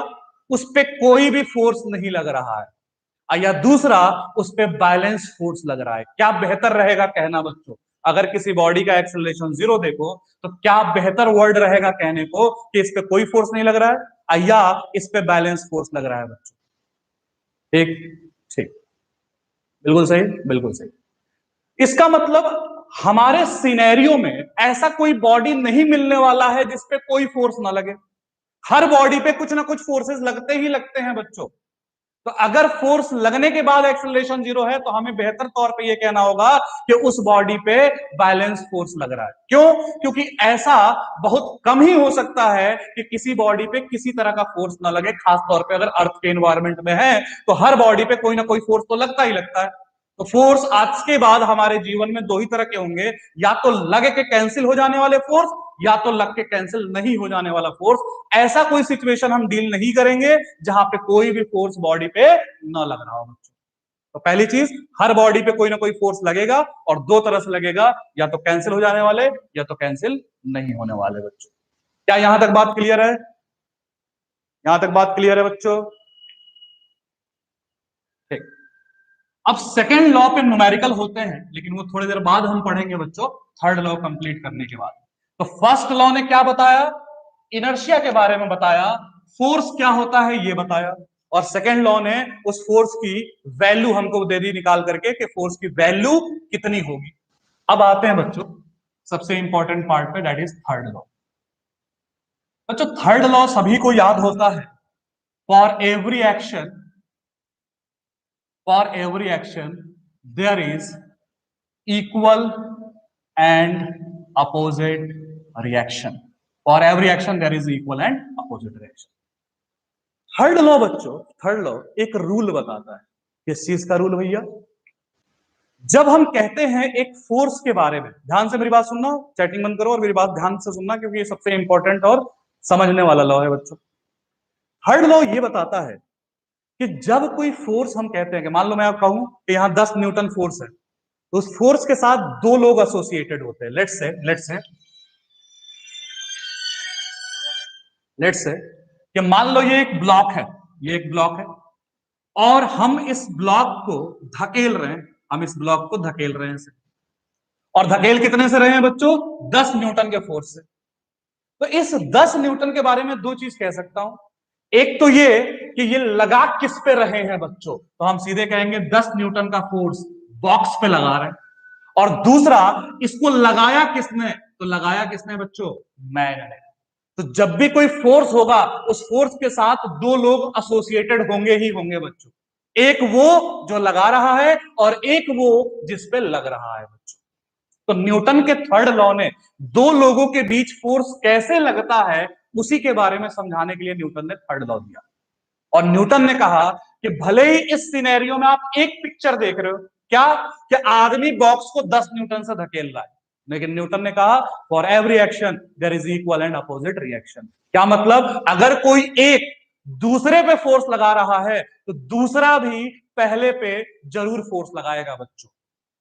उस पे कोई भी फोर्स नहीं लग रहा है, या दूसरा, उस पे बैलेंस फोर्स लग रहा है। क्या बेहतर रहेगा कहना बच्चों? अगर किसी बॉडी का एक्सेलरेशन 0 देखो तो क्या बेहतर वर्ड रहेगा कहने को कि इस पे कोई फोर्स नहीं लग रहा है या इस पे बैलेंस फोर्स लग रहा है बच्चों? ठीक ठीक, बिल्कुल सही, बिल्कुल सही। इसका मतलब हमारे सिनेरियो में ऐसा कोई बॉडी नहीं मिलने वाला है जिसपे कोई फोर्स ना लगे। हर बॉडी पे कुछ ना कुछ फोर्सेस लगते ही लगते हैं बच्चों। तो अगर फोर्स लगने के बाद एक्सेलरेशन 0 है तो हमें बेहतर तौर पे ये कहना होगा कि उस बॉडी पे बैलेंस फोर्स लग रहा है। क्यों? क्योंकि ऐसा बहुत कम ही हो सकता है कि किसी बॉडी पे किसी तरह का फोर्स ना लगे, खास तौर पे अगर अर्थ के एनवायरमेंट में है तो हर बॉडी पे कोई ना कोई फोर्स तो लगता ही लगता है। तो फोर्स आज के बाद हमारे जीवन में 2 ही तरह के होंगे, या तो लगे के कैंसिल हो जाने वाले फोर्स, या तो लग के कैंसिल नहीं हो जाने वाला फोर्स। ऐसा कोई सिचुएशन हम डील नहीं करेंगे जहां पे कोई भी फोर्स बॉडी पे ना लग रहा हो बच्चों। तो पहली चीज, हर बॉडी पे कोई ना कोई फोर्स लगेगा, और 2 तरह से लगेगा, या तो कैंसिल हो जाने वाले या तो कैंसिल नहीं होने वाले बच्चों। क्या यहां तक बात क्लियर है? यहां तक बात क्लियर है बच्चों? ठीक। अब सेकेंड लॉ पे न्यूमेरिकल होते हैं, लेकिन वो थोड़ी देर बाद हम पढ़ेंगे बच्चों, थर्ड लॉ कंप्लीट करने के बाद। तो फर्स्ट लॉ ने क्या बताया? इनर्शिया के बारे में बताया, फोर्स क्या होता है ये बताया, और सेकेंड लॉ ने उस फोर्स की वैल्यू हमको दे दी निकाल करके कि फोर्स की वैल्यू कितनी होगी। अब आते हैं बच्चों सबसे इंपॉर्टेंट पार्ट पे, दैट इज थर्ड लॉ। बच्चों थर्ड लॉ सभी को याद होता है। For every action, for every action there is equal and opposite reaction. For every action there is equal and opposite reaction. Third law बच्चों, third law एक rule बताता है। किस चीज का रूल भैया? जब हम कहते हैं एक फोर्स के बारे में, ध्यान से मेरी बात सुनना, चैटिंग बंद करो और मेरी बात ध्यान से सुनना, क्योंकि ये सबसे इंपॉर्टेंट और समझने वाला लॉ है बच्चों। थर्ड लॉ ये बताता है कि जब कोई फोर्स, हम कहते हैं कि मान लो मैं आप कहूं कि यहां 10 न्यूटन फोर्स है, तो उस फोर्स के साथ दो लोग एसोसिएटेड होते हैं। लेट्स से कि मान लो ये एक ब्लॉक है, ये एक ब्लॉक है, और हम इस ब्लॉक को धकेल रहे हैं, हम इस ब्लॉक को धकेल रहे हैं, और धकेल कितने से रहे हैं बच्चों? 10 न्यूटन के फोर्स से। तो इस 10 न्यूटन के बारे में दो चीज कह सकता हूं। एक तो ये कि ये लगा किस पे रहे हैं बच्चों, तो हम सीधे कहेंगे 10 न्यूटन का फोर्स बॉक्स पे लगा रहे हैं। और दूसरा, इसको लगाया किसने? तो लगाया किसने बच्चों? मैंने। तो जब भी कोई फोर्स होगा, उस फोर्स के साथ दो लोग एसोसिएटेड होंगे ही होंगे बच्चों। एक वो जो लगा रहा है, और एक वो जिस पे लग रहा है बच्चों। तो न्यूटन के थर्ड लॉ ने दो लोगों के बीच फोर्स कैसे लगता है, उसी के बारे में समझाने के लिए न्यूटन ने थर्ड लॉ दिया। और न्यूटन ने कहा कि भले ही इस सिनेरियो में आप एक पिक्चर देख रहे हो, क्या कि आदमी बॉक्स को 10 न्यूटन से धकेल रहा है, लेकिन न्यूटन ने कहा for every action there is equal and opposite reaction. क्या मतलब? अगर कोई एक दूसरे पे फोर्स लगा रहा है, तो दूसरा भी पहले पे जरूर फोर्स लगाएगा बच्चों।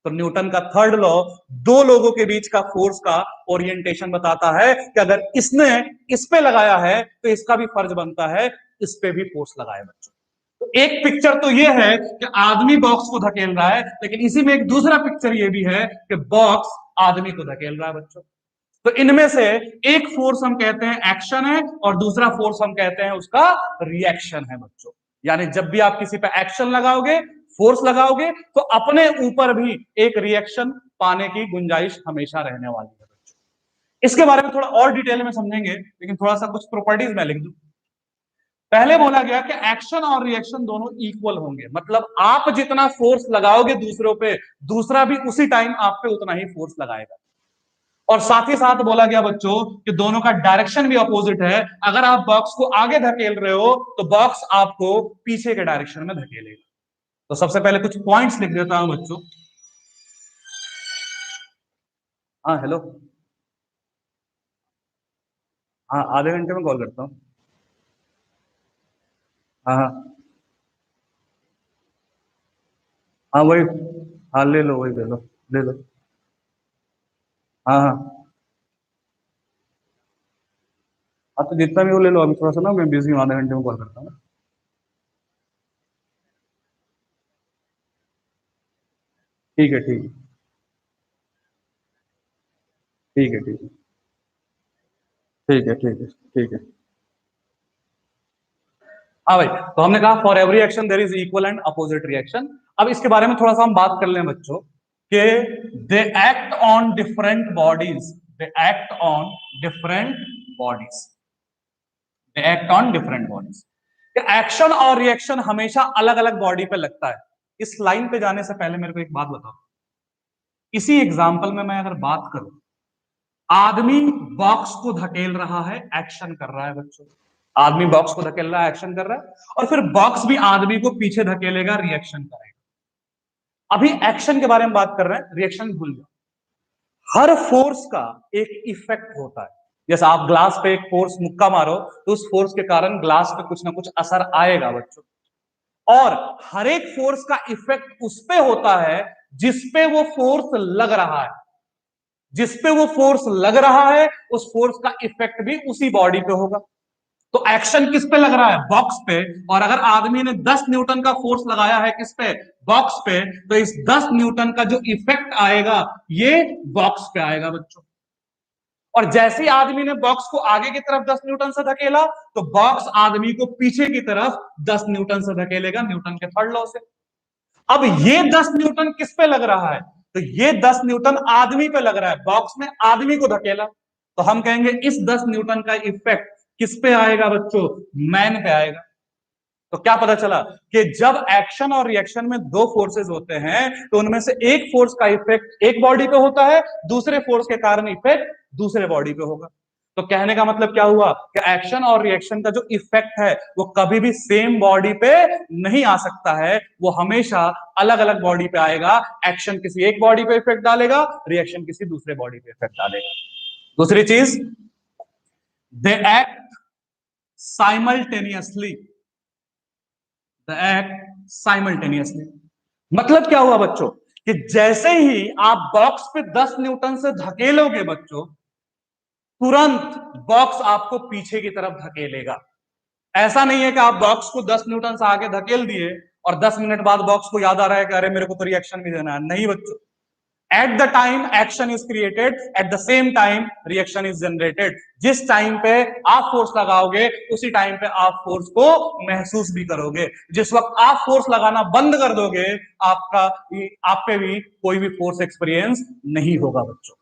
तो न्यूटन का थर्ड लॉ दो लोगों के बीच का फोर्स का ओरिएंटेशन बताता है कि अगर इसने इस पे लगाया है, तो इसका भी फर्ज बनता है इस पे भी फोर्स लगाए बच्चों। तो एक पिक्चर तो ये है कि आदमी बॉक्स को धकेल रहा है, लेकिन इसी में एक दूसरा पिक्चर ये भी है कि बॉक्स आदमी को धकेल रहा है बच्चों। तो इनमें से एक फोर्स हम कहते हैं एक्शन है, और दूसरा फोर्स हम कहते हैं उसका रिएक्शन है बच्चों। यानी जब भी आप किसी पे एक्शन लगाओगे, फोर्स लगाओगे, तो अपने ऊपर भी एक रिएक्शन पाने की गुंजाइश हमेशा रहने वाली है बच्चों। इसके बारे में थोड़ा और डिटेल में समझेंगे, लेकिन थोड़ा सा कुछ प्रॉपर्टीज मैं लिख दूं। पहले बोला गया कि एक्शन और रिएक्शन दोनों इक्वल होंगे, मतलब आप जितना फोर्स लगाओगे दूसरों पे, दूसरा भी उसी टाइम आप पे उतना ही फोर्स लगाएगा। और साथ ही साथ बोला गया बच्चों कि दोनों का डायरेक्शन भी अपोजिट है। अगर आप बॉक्स को आगे धकेल रहे हो, तो बॉक्स आपको पीछे के डायरेक्शन में धकेलेगा। तो सबसे पहले कुछ पॉइंट्स लिख देता हूं बच्चों। हाँ हेलो। हाँ, आधे घंटे में कॉल करता हूँ। हाँ हाँ। हाँ वही। हाँ ले लो, वही ले लो। ले लो। हाँ हाँ। हाँ तो जितना भी वो ले लो, अभी थोड़ा सा ना मैं बिजी हूँ, आधे घंटे में कॉल करता हूँ। ठीक है ठीक है। ठीक है ठीक है। ठीक है ठीक है ठीक है। हाँ भाई, तो हमने कहा for every action there is equal and opposite reaction. अब इसके बारे में थोड़ा सा हम बात कर लें बच्चों कि they act on different bodies, they act on different bodies, they act on different bodies. Action और रिएक्शन हमेशा अलग अलग बॉडी पे लगता है। इस लाइन पे जाने से पहले मेरे को एक बात बताओ। इसी एग्जाम्पल में मैं अगर बात करूं, आदमी बॉक्स को धकेल रहा है, एक्शन कर रहा है बच्चों। आदमी बॉक्स को धकेल रहा है, एक्शन कर रहा है, और फिर बॉक्स भी आदमी को पीछे धकेलेगा, रिएक्शन करेगा। अभी एक्शन के बारे में बात कर रहे हैं, रिएक्शन भूल जाओ। हर फोर्स का एक इफेक्ट होता है। जैसे आप ग्लास पे एक फोर्स मुक्का मारो, तो उस फोर्स के कारण ग्लास पे कुछ ना कुछ असर आएगा बच्चों। और हर एक फोर्स का इफेक्ट उस पे होता है जिस पे वो फोर्स लग रहा है। जिस पे वो फोर्स लग रहा है, उस फोर्स का इफेक्ट भी उसी बॉडी पे होगा। तो एक्शन किस पे लग रहा है? बॉक्स पे। और अगर आदमी ने 10 न्यूटन का फोर्स लगाया है किस पे? बॉक्स पे। तो इस 10 न्यूटन का जो इफेक्ट आएगा, ये बॉक्स पे आएगा बच्चों। और जैसे ही आदमी ने बॉक्स को आगे की तरफ 10 न्यूटन से धकेला, तो बॉक्स आदमी को पीछे की तरफ 10 न्यूटन से धकेलेगा, न्यूटन के थर्ड लॉ से। अब ये 10 न्यूटन किस पे लग रहा है? तो ये 10 न्यूटन आदमी पे लग रहा है, बॉक्स में आदमी को धकेला। तो हम कहेंगे इस 10 न्यूटन का इफेक्ट किस पे आएगा बच्चों? मैन पे आएगा। तो क्या पता चला कि जब एक्शन और रिएक्शन में दो फोर्सेस होते हैं, तो उनमें से एक फोर्स का इफेक्ट एक बॉडी पे होता है, दूसरे फोर्स के कारण इफेक्ट दूसरे बॉडी पे होगा। तो कहने का मतलब क्या हुआ कि एक्शन और रिएक्शन का जो इफेक्ट है, वो कभी भी सेम बॉडी पे नहीं आ सकता है, वो हमेशा अलग अलग बॉडी पे आएगा। एक्शन किसी एक बॉडी पे इफेक्ट डालेगा, रिएक्शन किसी दूसरे बॉडी पे इफेक्ट डालेगा। दूसरी चीज, they act simultaneously, the act simultaneously. मतलब क्या हुआ बच्चों कि जैसे ही आप बॉक्स पे 10 न्यूटन से धकेलोगे बच्चों, तुरंत बॉक्स आपको पीछे की तरफ धकेलेगा। ऐसा नहीं है कि आप बॉक्स को 10 न्यूटन से आगे धकेल दिए और 10 मिनट बाद बॉक्स को याद आ रहा है कि अरे मेरे को तो रिएक्शन भी देना है। नहीं बच्चों, at the time action is created, at the same time reaction is generated. जिस टाइम पे आप फोर्स लगाओगे उसी टाइम पे आप फोर्स को महसूस भी करोगे। जिस वक्त आप फोर्स लगाना बंद कर दोगे, आपका आप पे भी कोई भी फोर्स एक्सपीरियंस नहीं होगा बच्चों।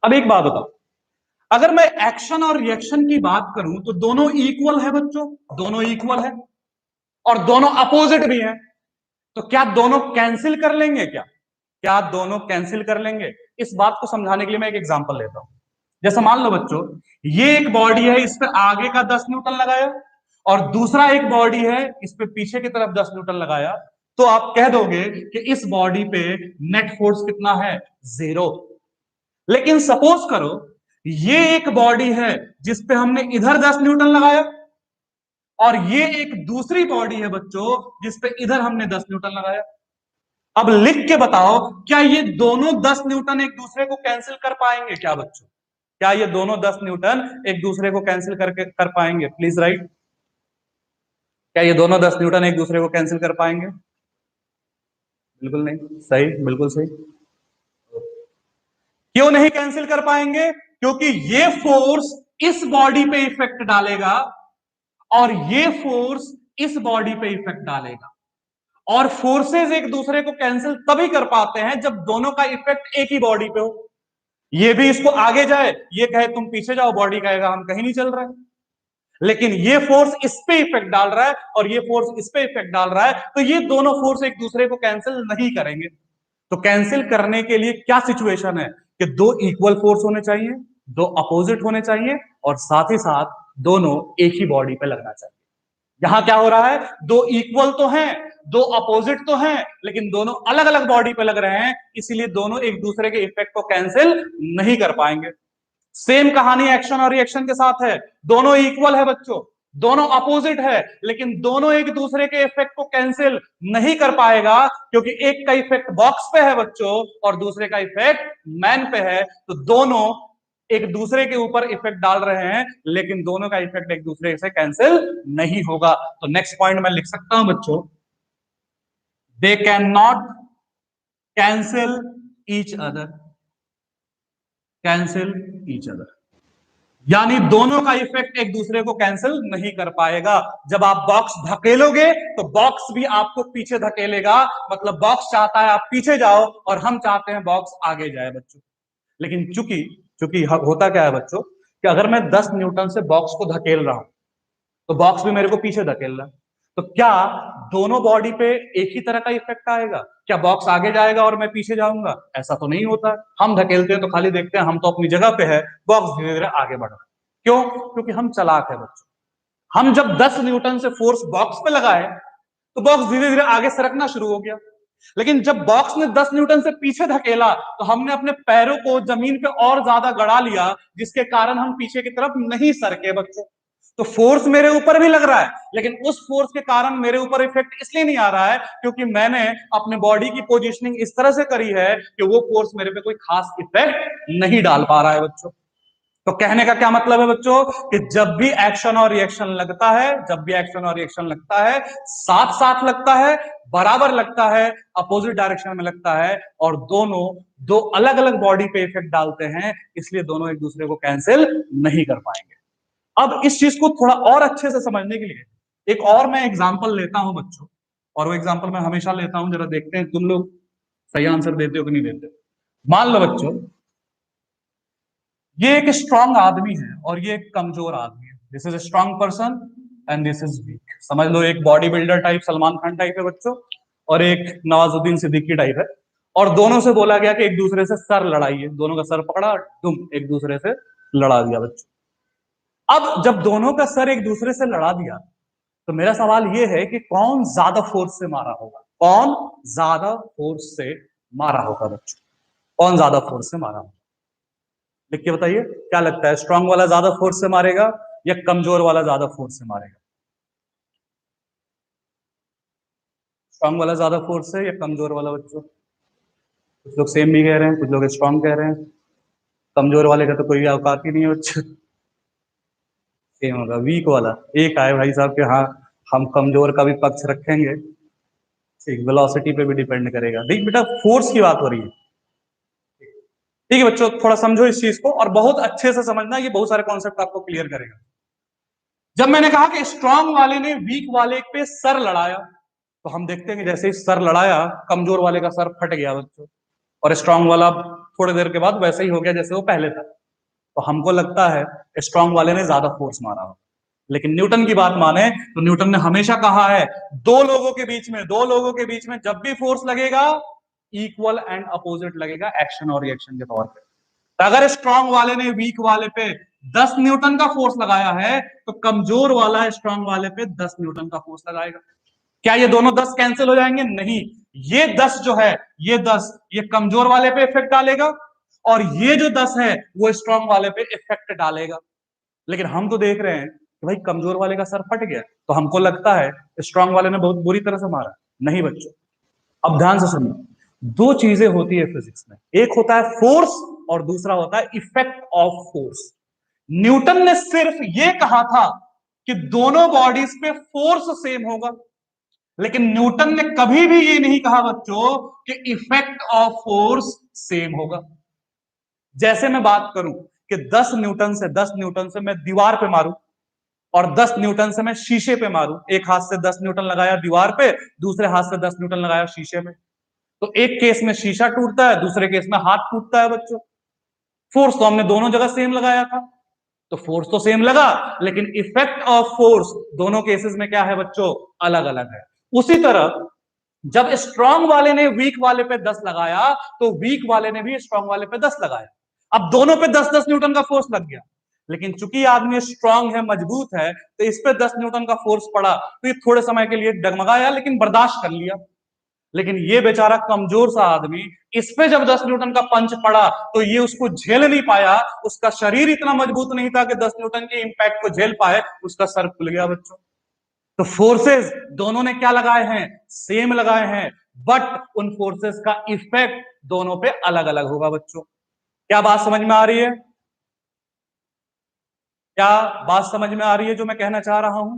अब एक बात बताओ, अगर मैं एक्शन और रिएक्शन की बात करूं तो दोनों इक्वल है बच्चों, दोनों इक्वल है और दोनों अपोजिट भी हैं। तो क्या दोनों कैंसिल कर लेंगे? क्या दोनों कैंसिल कर लेंगे? इस बात को समझाने के लिए मैं एक एग्जांपल लेता हूं। जैसे मान लो बच्चों, ये एक बॉडी है, इस पे आगे का 10 न्यूटन लगाया और दूसरा एक बॉडी है, इस पे पीछे की तरफ 10 न्यूटन लगाया, तो आप कह दोगे कि इस बॉडी पे नेट फोर्स कितना है? 0। लेकिन सपोज करो ये एक बॉडी है जिस पे हमने इधर 10 न्यूटन लगाया और ये एक दूसरी बॉडी है बच्चों जिस पे इधर हमने 10 न्यूटन लगाया। अब लिख के बताओ, क्या ये दोनों 10 न्यूटन एक दूसरे को कैंसिल कर पाएंगे क्या बच्चों? क्या ये दोनों 10 न्यूटन एक दूसरे को कैंसिल करके कर पाएंगे? Please right. क्या ये दोनों 10 न्यूटन एक दूसरे को कैंसिल कर पाएंगे? बिल्कुल नहीं। सही, बिल्कुल सही। क्यों नहीं कैंसिल कर पाएंगे? क्योंकि ये फोर्स इस बॉडी पे इफेक्ट डालेगा और ये फोर्स इस बॉडी पे इफेक्ट डालेगा। और फोर्सेस एक दूसरे को कैंसिल तभी कर पाते हैं जब दोनों का इफेक्ट एक ही बॉडी पे हो। ये भी इसको आगे जाए, ये कहे तुम पीछे जाओ, बॉडी कहेगा हम कहीं नहीं चल रहे हैं। लेकिन ये फोर्स इस पे इफेक्ट डाल रहा है और ये फोर्स इस पे इफेक्ट डाल रहा है, तो ये दोनों फोर्स एक दूसरे को कैंसिल नहीं करेंगे। तो कैंसिल करने के लिए क्या सिचुएशन है कि दो इक्वल फोर्स होने चाहिए, दो अपोजिट होने चाहिए और साथ ही साथ दोनों एक ही बॉडी पे लगना चाहिए। यहां क्या हो रहा है? दो इक्वल तो हैं, दो अपोजिट तो हैं, लेकिन दोनों अलग अलग बॉडी पे लग रहे हैं, इसीलिए दोनों एक दूसरे के इफेक्ट को कैंसिल नहीं कर पाएंगे। सेम कहानी एक्शन और रिएक्शन के साथ है। दोनों इक्वल है बच्चों, दोनों अपोजिट है, लेकिन दोनों एक दूसरे के इफेक्ट को कैंसिल नहीं कर पाएगा क्योंकि एक का इफेक्ट बॉक्स पे है बच्चों और दूसरे का इफेक्ट मैन पे है। तो दोनों एक दूसरे के ऊपर इफेक्ट डाल रहे हैं, लेकिन दोनों का इफेक्ट एक दूसरे से कैंसिल नहीं होगा। तो नेक्स्ट पॉइंट मैं लिख सकता हूं बच्चों, they can not cancel each other, cancel each other. यानी दोनों का इफेक्ट एक दूसरे को कैंसिल नहीं कर पाएगा। जब आप बॉक्स धकेलोगे तो बॉक्स भी आपको पीछे धकेलेगा, मतलब बॉक्स चाहता है आप पीछे जाओ और हम चाहते हैं बॉक्स आगे जाए बच्चों। लेकिन चूंकि चूंकि होता क्या है बच्चों कि अगर मैं 10 न्यूटन से बॉक्स को धकेल रहा हूं तो बॉक्स भी मेरे को पीछे धकेल रहा है। तो क्या दोनों बॉडी पे एक ही तरह का इफेक्ट आएगा? क्या बॉक्स आगे जाएगा और मैं पीछे जाऊंगा? ऐसा तो नहीं होता। हम धकेलते हैं तो खाली देखते हैं हम तो अपनी जगह पे है, बॉक्स धीरे धीरे आगे बढ़ रहा है। क्यों? क्योंकि हम चालाक है बच्चों। हम जब 10 न्यूटन से फोर्स बॉक्स पे लगाए तो बॉक्स धीरे धीरे आगे सरकना शुरू हो गया। लेकिन जब बॉक्स ने 10 न्यूटन से पीछे धकेला तो हमने अपने पैरों को जमीन पे और ज्यादा गड़ा लिया, जिसके कारण हम पीछे की तरफ नहीं सरके बच्चों। तो फोर्स मेरे ऊपर भी लग रहा है, लेकिन उस फोर्स के कारण मेरे ऊपर इफेक्ट इसलिए नहीं आ रहा है क्योंकि मैंने अपने बॉडी की पोजीशनिंग इस तरह से करी है कि वो फोर्स मेरे पे कोई खास इफेक्ट नहीं डाल पा रहा है बच्चों। तो कहने का क्या मतलब है बच्चों कि जब भी एक्शन और रिएक्शन लगता है, जब भी एक्शन और रिएक्शन लगता है, साथ साथ लगता है, बराबर लगता है, अपोजिट डायरेक्शन में लगता है और दोनों दो अलग अलग बॉडी पे इफेक्ट डालते हैं, इसलिए दोनों एक दूसरे को कैंसिल नहीं कर पाएंगे। अब इस चीज को थोड़ा और अच्छे से समझने के लिए एक और मैं एग्जांपल लेता हूं बच्चों, और वो एग्जांपल मैं हमेशा लेता हूं, जरा देखते हैं तुम लोग सही आंसर देते हो कि नहीं देते। मान लो बच्चों ये एक स्ट्रांग आदमी है और ये एक कमजोर आदमी है। This is strong person and this is weak. समझ लो एक body builder type Salman Khan type है बच्चों और एक नवाजुद्दीन सिद्दीकी टाइप है, और दोनों से बोला गया कि एक दूसरे से सर लड़ाइए। दोनों का सर पकड़ा, तुम एक दूसरे से लड़ा दिया बच्चों। अब जब दोनों का सर एक दूसरे से लड़ा दिया तो मेरा सवाल यह है कि कौन ज्यादा फोर्स से मारा होगा? कौन ज्यादा फोर्स से मारा होगा बच्चों? कौन ज्यादा फोर्स से मारा होगा? लिख के बताइए, क्या लगता है स्ट्रांग वाला ज्यादा फोर्स से मारेगा या कमजोर वाला ज्यादा फोर्स से मारेगा? स्ट्रांग वाला ज्यादा फोर्स है या कमजोर वाला बच्चों? कुछ लोग सेम भी कह रहे हैं, कुछ लोग स्ट्रांग कह रहे हैं। कमजोर वाले का तो कोई औकात ही नहीं है बच्चों। सेम होगा वीक वाला। एक आए भाई साहब के हाँ हम कमजोर का भी पक्ष रखेंगे। ठीक, वेलोसिटी पे भी डिपेंड करेगा। देख बेटा फोर्स की बात हो रही है। ठीक है बच्चों, थोड़ा समझो इस चीज को और बहुत अच्छे से समझना, ये बहुत सारे कॉन्सेप्ट आपको क्लियर करेगा। जब मैंने कहा कि स्ट्रांग वाले ने वीक वाले पे सर लड़ाया, तो हम देखते हैं कि जैसे ही सर लड़ाया कमजोर वाले का सर फट गया बच्चों, और स्ट्रांग वाला थोड़ी देर के बाद वैसे ही हो गया जैसे वो पहले था। तो हमको लगता है स्ट्रांग वाले ने ज्यादा फोर्स मारा हो। लेकिन न्यूटन की बात माने तो न्यूटन ने हमेशा कहा है दो लोगों के बीच में जब भी फोर्स लगेगा इक्वल एंड अपोजिट लगेगा, एक्शन और रिएक्शन के तौर पे। तो अगर स्ट्रांग वाले ने वीक वाले पे 10 न्यूटन का फोर्स लगाया है तो कमजोर वाला स्ट्रांग वाले पे 10 न्यूटन का फोर्स लगाएगा। क्या ये दोनों 10 कैंसिल हो जाएंगे? नहीं, ये 10 जो है, ये 10 ये कमजोर वाले पे इफेक्ट डालेगा और ये जो 10 है वो स्ट्रांग वाले पे इफेक्ट डालेगा। लेकिन हम तो देख रहे हैं कि भाई कमजोर वाले का सर फट गया, तो हमको लगता है स्ट्रांग वाले ने बहुत बुरी तरह से मारा। नहीं बच्चों, अब ध्यान से सुनिए, दो चीजें होती है फिजिक्स में, एक होता है फोर्स और दूसरा होता है इफेक्ट ऑफ फोर्स। न्यूटन ने सिर्फ ये कहा था कि दोनों बॉडीज पे फोर्स सेम होगा, लेकिन न्यूटन ने कभी भी ये नहीं कहा बच्चों कि इफेक्ट ऑफ फोर्स सेम होगा। जैसे मैं बात करूं कि 10 न्यूटन से मैं दीवार पे मारूं और 10 न्यूटन से मैं शीशे पे मारूं, एक हाथ से 10 न्यूटन लगाया दीवार पे, दूसरे हाथ से 10 न्यूटन लगाया शीशे में, तो एक केस में शीशा टूटता है, दूसरे केस में हाथ टूटता है बच्चों। फोर्स तो हमने दोनों जगह सेम लगाया था, तो फोर्स तो सेम लगा, लेकिन इफेक्ट ऑफ फोर्स दोनों केसेस में क्या है बच्चों? अलग अलग है। उसी तरह जब स्ट्रांग वाले ने वीक वाले पे 10 लगाया तो वीक वाले ने भी स्ट्रांग वाले पे 10 लगाया। अब दोनों पे 10-10 न्यूटन का फोर्स लग गया, लेकिन चूंकि आदमी स्ट्रांग है, मजबूत है, तो इस पे 10 न्यूटन का फोर्स पड़ा तो ये थोड़े समय के लिए डगमगाया लेकिन बर्दाश्त कर लिया। लेकिन ये बेचारा कमजोर सा आदमी, इस पे जब 10 न्यूटन का पंच पड़ा तो ये उसको झेल नहीं पाया, उसका शरीर इतना मजबूत नहीं था कि 10 न्यूटन के इंपैक्ट को झेल पाए, उसका सर खुल गया बच्चों। तो फोर्सेस दोनों ने क्या लगाए हैं? सेम लगाए हैं, बट उन फोर्सेस का इफेक्ट दोनों पे अलग अलग होगा बच्चों। क्या बात समझ में आ रही है? क्या बात समझ में आ रही है जो मैं कहना चाह रहा हूं?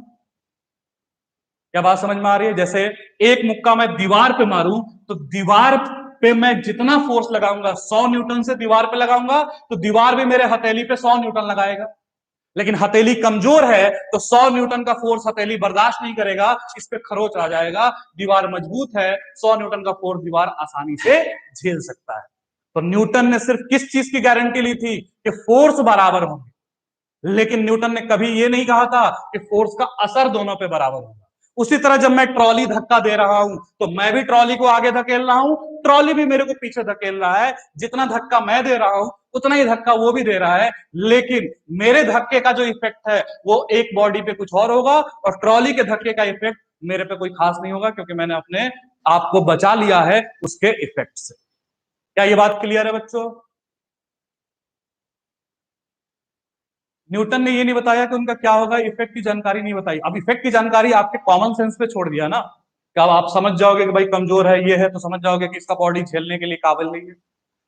क्या बात समझ में आ रही है? जैसे एक मुक्का मैं दीवार पे मारूं तो दीवार पे मैं जितना फोर्स लगाऊंगा 100 न्यूटन से दीवार पे लगाऊंगा तो दीवार भी मेरे हथेली पे 100 न्यूटन लगाएगा। लेकिन हथेली कमजोर है तो 100 न्यूटन का फोर्स हथेली बर्दाश्त नहीं करेगा, इस पे खरोच आ जाएगा। दीवार मजबूत है, 100 न्यूटन का फोर्स दीवार आसानी से झेल सकता है। तो न्यूटन ने सिर्फ किस चीज की गारंटी ली थी? कि फोर्स बराबर होंगे, लेकिन न्यूटन ने कभी यह नहीं कहा था कि फोर्स का असर दोनों पे बराबर होगा। उसी तरह जब मैं ट्रॉली धक्का दे रहा हूं तो मैं भी ट्रॉली को आगे धकेल रहा हूं, ट्रॉली भी मेरे को पीछे धकेल रहा है। जितना धक्का मैं दे रहा हूं उतना ही धक्का वो भी दे रहा है, लेकिन मेरे धक्के का जो इफेक्ट है वो एक बॉडी पे कुछ और होगा और ट्रॉली के धक्के का इफेक्ट मेरे पे कोई खास नहीं होगा, क्योंकि मैंने अपने आप को बचा लिया है उसके इफेक्ट से। क्या ये बात क्लियर है बच्चों? न्यूटन ने ये नहीं बताया कि उनका क्या होगा, इफेक्ट की जानकारी नहीं बताई। अब इफेक्ट की जानकारी आपके कॉमन सेंस पे छोड़ दिया ना, क्या आप समझ जाओगे कि भाई कमजोर है ये है तो समझ जाओगे कि इसका बॉडी झेलने के लिए काबिल नहीं है।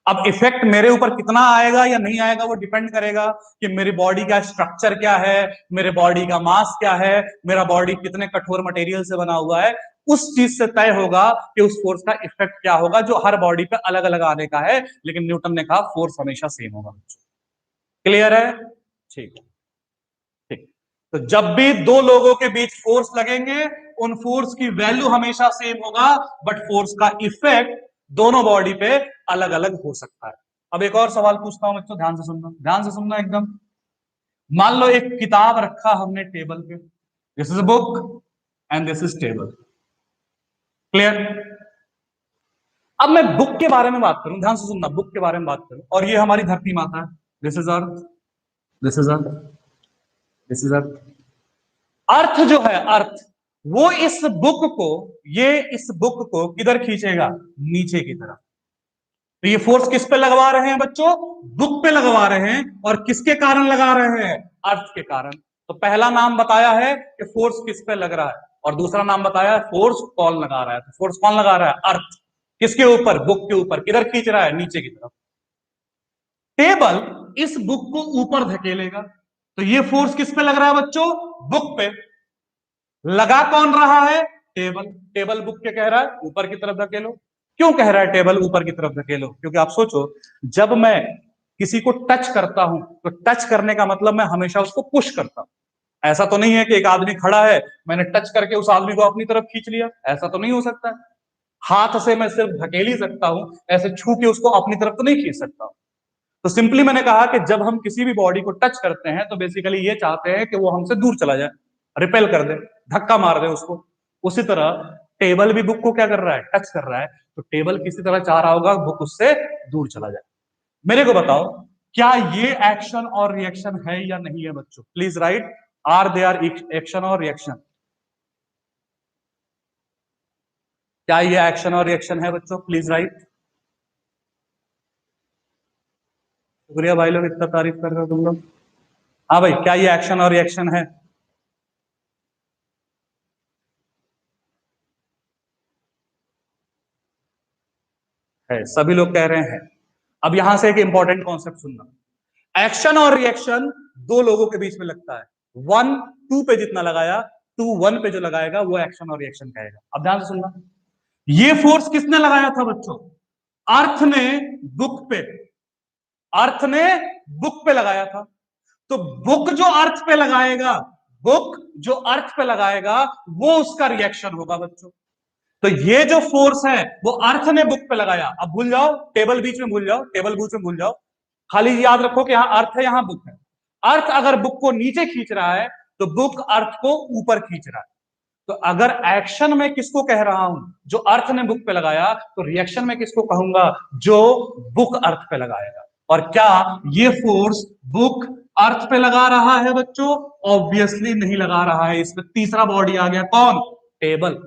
अब इफेक्ट मेरे ऊपर कितना आएगा या नहीं आएगा वो डिपेंड करेगा कि मेरी बॉडी का स्ट्रक्चर क्या है, मेरे बॉडी का मास क्या है, मेरा बॉडी कितने कठोर मटेरियल से बना हुआ है। उस चीज से तय होगा कि उस फोर्स का इफेक्ट क्या होगा, जो हर बॉडी पे अलग अलग आने का है। लेकिन न्यूटन ने कहा फोर्स हमेशा सेम होगा। क्लियर है? ठीक है, ठीक। तो जब भी दो लोगों के बीच फोर्स लगेंगे उन फोर्स की वैल्यू हमेशा सेम होगा, बट फोर्स का इफेक्ट दोनों बॉडी पे अलग अलग हो सकता है। अब एक और सवाल पूछता हूं बच्चों, ध्यान से सुनना, ध्यान से सुनना एकदम। मान लो एक किताब रखा हमने टेबल पे, this is a book and this is table. Clear? अब मैं बुक के बारे में बात करूं, ध्यान से सुनना, बुक के बारे में बात करूं, और ये हमारी धरती माता है, this is earth, this is earth, this is earth. Earth जो है, अर्थ, वो इस बुक को किधर खींचेगा? नीचे की तरफ। तो ये फोर्स किस पे लगवा रहे हैं बच्चों? बुक पे लगवा रहे हैं। और किसके कारण लगा रहे हैं? अर्थ के कारण। तो पहला नाम बताया है कि फोर्स किस पे लग रहा है, और दूसरा नाम बताया फोर्स कौन लगा रहा है। तो फोर्स कौन लगा रहा है? अर्थ। किसके ऊपर? बुक के ऊपर। किधर खींच रहा है? नीचे की तरफ। टेबल इस बुक को ऊपर धकेलेगा, तो ये फोर्स किस पे लग रहा है बच्चों? बुक पे। लगा कौन रहा है? टेबल। टेबल बुक के कह रहा है ऊपर की तरफ धकेलो। क्यों कह रहा है टेबल ऊपर की तरफ धकेलो? क्योंकि आप सोचो, जब मैं किसी को टच करता हूं तो टच करने का मतलब मैं हमेशा उसको पुश करता हूं। ऐसा तो नहीं है कि एक आदमी खड़ा है, मैंने टच करके उस आदमी को अपनी तरफ खींच लिया, ऐसा तो नहीं हो सकता है। हाथ से मैं सिर्फ धकेल ही सकता हूं, ऐसे छू के उसको अपनी तरफ तो नहीं खींच सकता हूं। तो सिंपली मैंने कहा कि जब हम किसी भी बॉडी को टच करते हैं तो बेसिकली ये चाहते हैं कि वो हमसे दूर चला जाए, रिपेल कर दे, धक्का मार दे उसको। उसी तरह टेबल भी बुक को क्या कर रहा है? टच कर रहा है। तो टेबल किसी तरह चाह रहा होगा बुक उससे दूर चला जाए। मेरे को बताओ, क्या ये एक्शन और रिएक्शन है या नहीं है बच्चों? Please write, are they are action और रिएक्शन? क्या ये एक्शन और रिएक्शन है बच्चों? Please write. शुक्रिया भाई लोग, इतना तारीफ कर रहे हो तुम लोग। हाँ भाई, क्या ये एक्शन और रिएक्शन है? है, सभी लोग कह रहे हैं। अब यहां से एक इंपॉर्टेंट कॉन्सेप्ट सुनना। एक्शन और रिएक्शन दो लोगों के बीच में लगता है। वन टू पे जितना लगाया, टू वन पे जो लगाएगा वो एक्शन और रिएक्शन कहेगा। अब ध्यान से सुनना, ये फोर्स किसने लगाया था बच्चों? अर्थ ने बुक पे। अर्थ ने बुक पे लगाया था। तो बुक जो अर्थ पे लगाएगा, बुक जो अर्थ पे लगाएगा वो उसका रिएक्शन होगा बच्चों। तो ये जो फोर्स है वो अर्थ ने बुक पे लगाया। अब भूल जाओ टेबल, बीच में भूल जाओ, टेबल बीच में भूल जाओ। खाली याद रखो कि यहां अर्थ है, यहां बुक है। अर्थ अगर बुक को नीचे खींच रहा है तो बुक अर्थ को ऊपर खींच रहा है। तो अगर एक्शन में किसको कह रहा हूं? जो अर्थ ने बुक पे लगाया। तो रिएक्शन में किसको कहूंगा? जो बुक अर्थ पे लगाएगा। और क्या ये फोर्स बुक अर्थ पे लगा रहा है बच्चों? ऑब्वियसली नहीं लगा रहा है। इसमें तीसरा बॉडी आ गया, कौन? टेबल।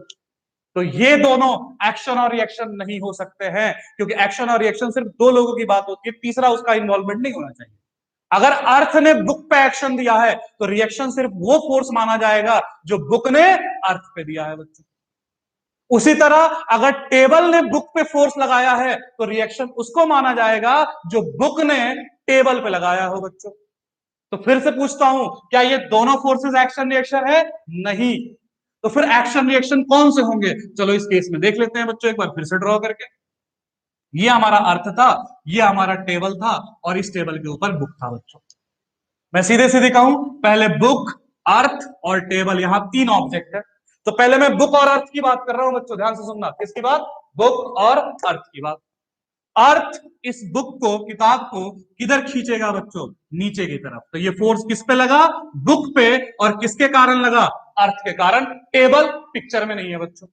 तो ये दोनों एक्शन और रिएक्शन नहीं हो सकते हैं, क्योंकि एक्शन और रिएक्शन सिर्फ दो लोगों की बात होती है, तीसरा उसका इन्वॉल्वमेंट नहीं होना चाहिए। अगर अर्थ ने बुक पे एक्शन दिया है तो रिएक्शन सिर्फ वो फोर्स माना जाएगा जो बुक ने अर्थ पे दिया है बच्चों। उसी तरह अगर टेबल ने बुक पे फोर्स लगाया है तो रिएक्शन उसको माना जाएगा जो बुक ने टेबल पे लगाया हो बच्चों। तो फिर से पूछता हूं, क्या ये दोनों फोर्सेस एक्शन रिएक्शन है? नहीं। तो फिर एक्शन रिएक्शन कौन से होंगे? चलो इस केस में देख लेते हैं बच्चों, एक बार फिर से ड्रॉ करके। ये हमारा अर्थ था, ये हमारा टेबल था, और इस टेबल के ऊपर बुक था बच्चों। मैं सीधे सीधे कहूं, पहले बुक, अर्थ और टेबल, यहां तीन ऑब्जेक्ट है। तो पहले मैं बुक और अर्थ की बात कर रहा हूं बच्चों, ध्यान से सुनना। किसकी बात? बुक और अर्थ की बात। अर्थ इस बुक को, किताब को किधर खींचेगा बच्चों? नीचे की तरफ। तो ये फोर्स किस पे लगा? बुक पे। और किसके कारण लगा? अर्थ के कारण। टेबल पिक्चर में नहीं है बच्चों।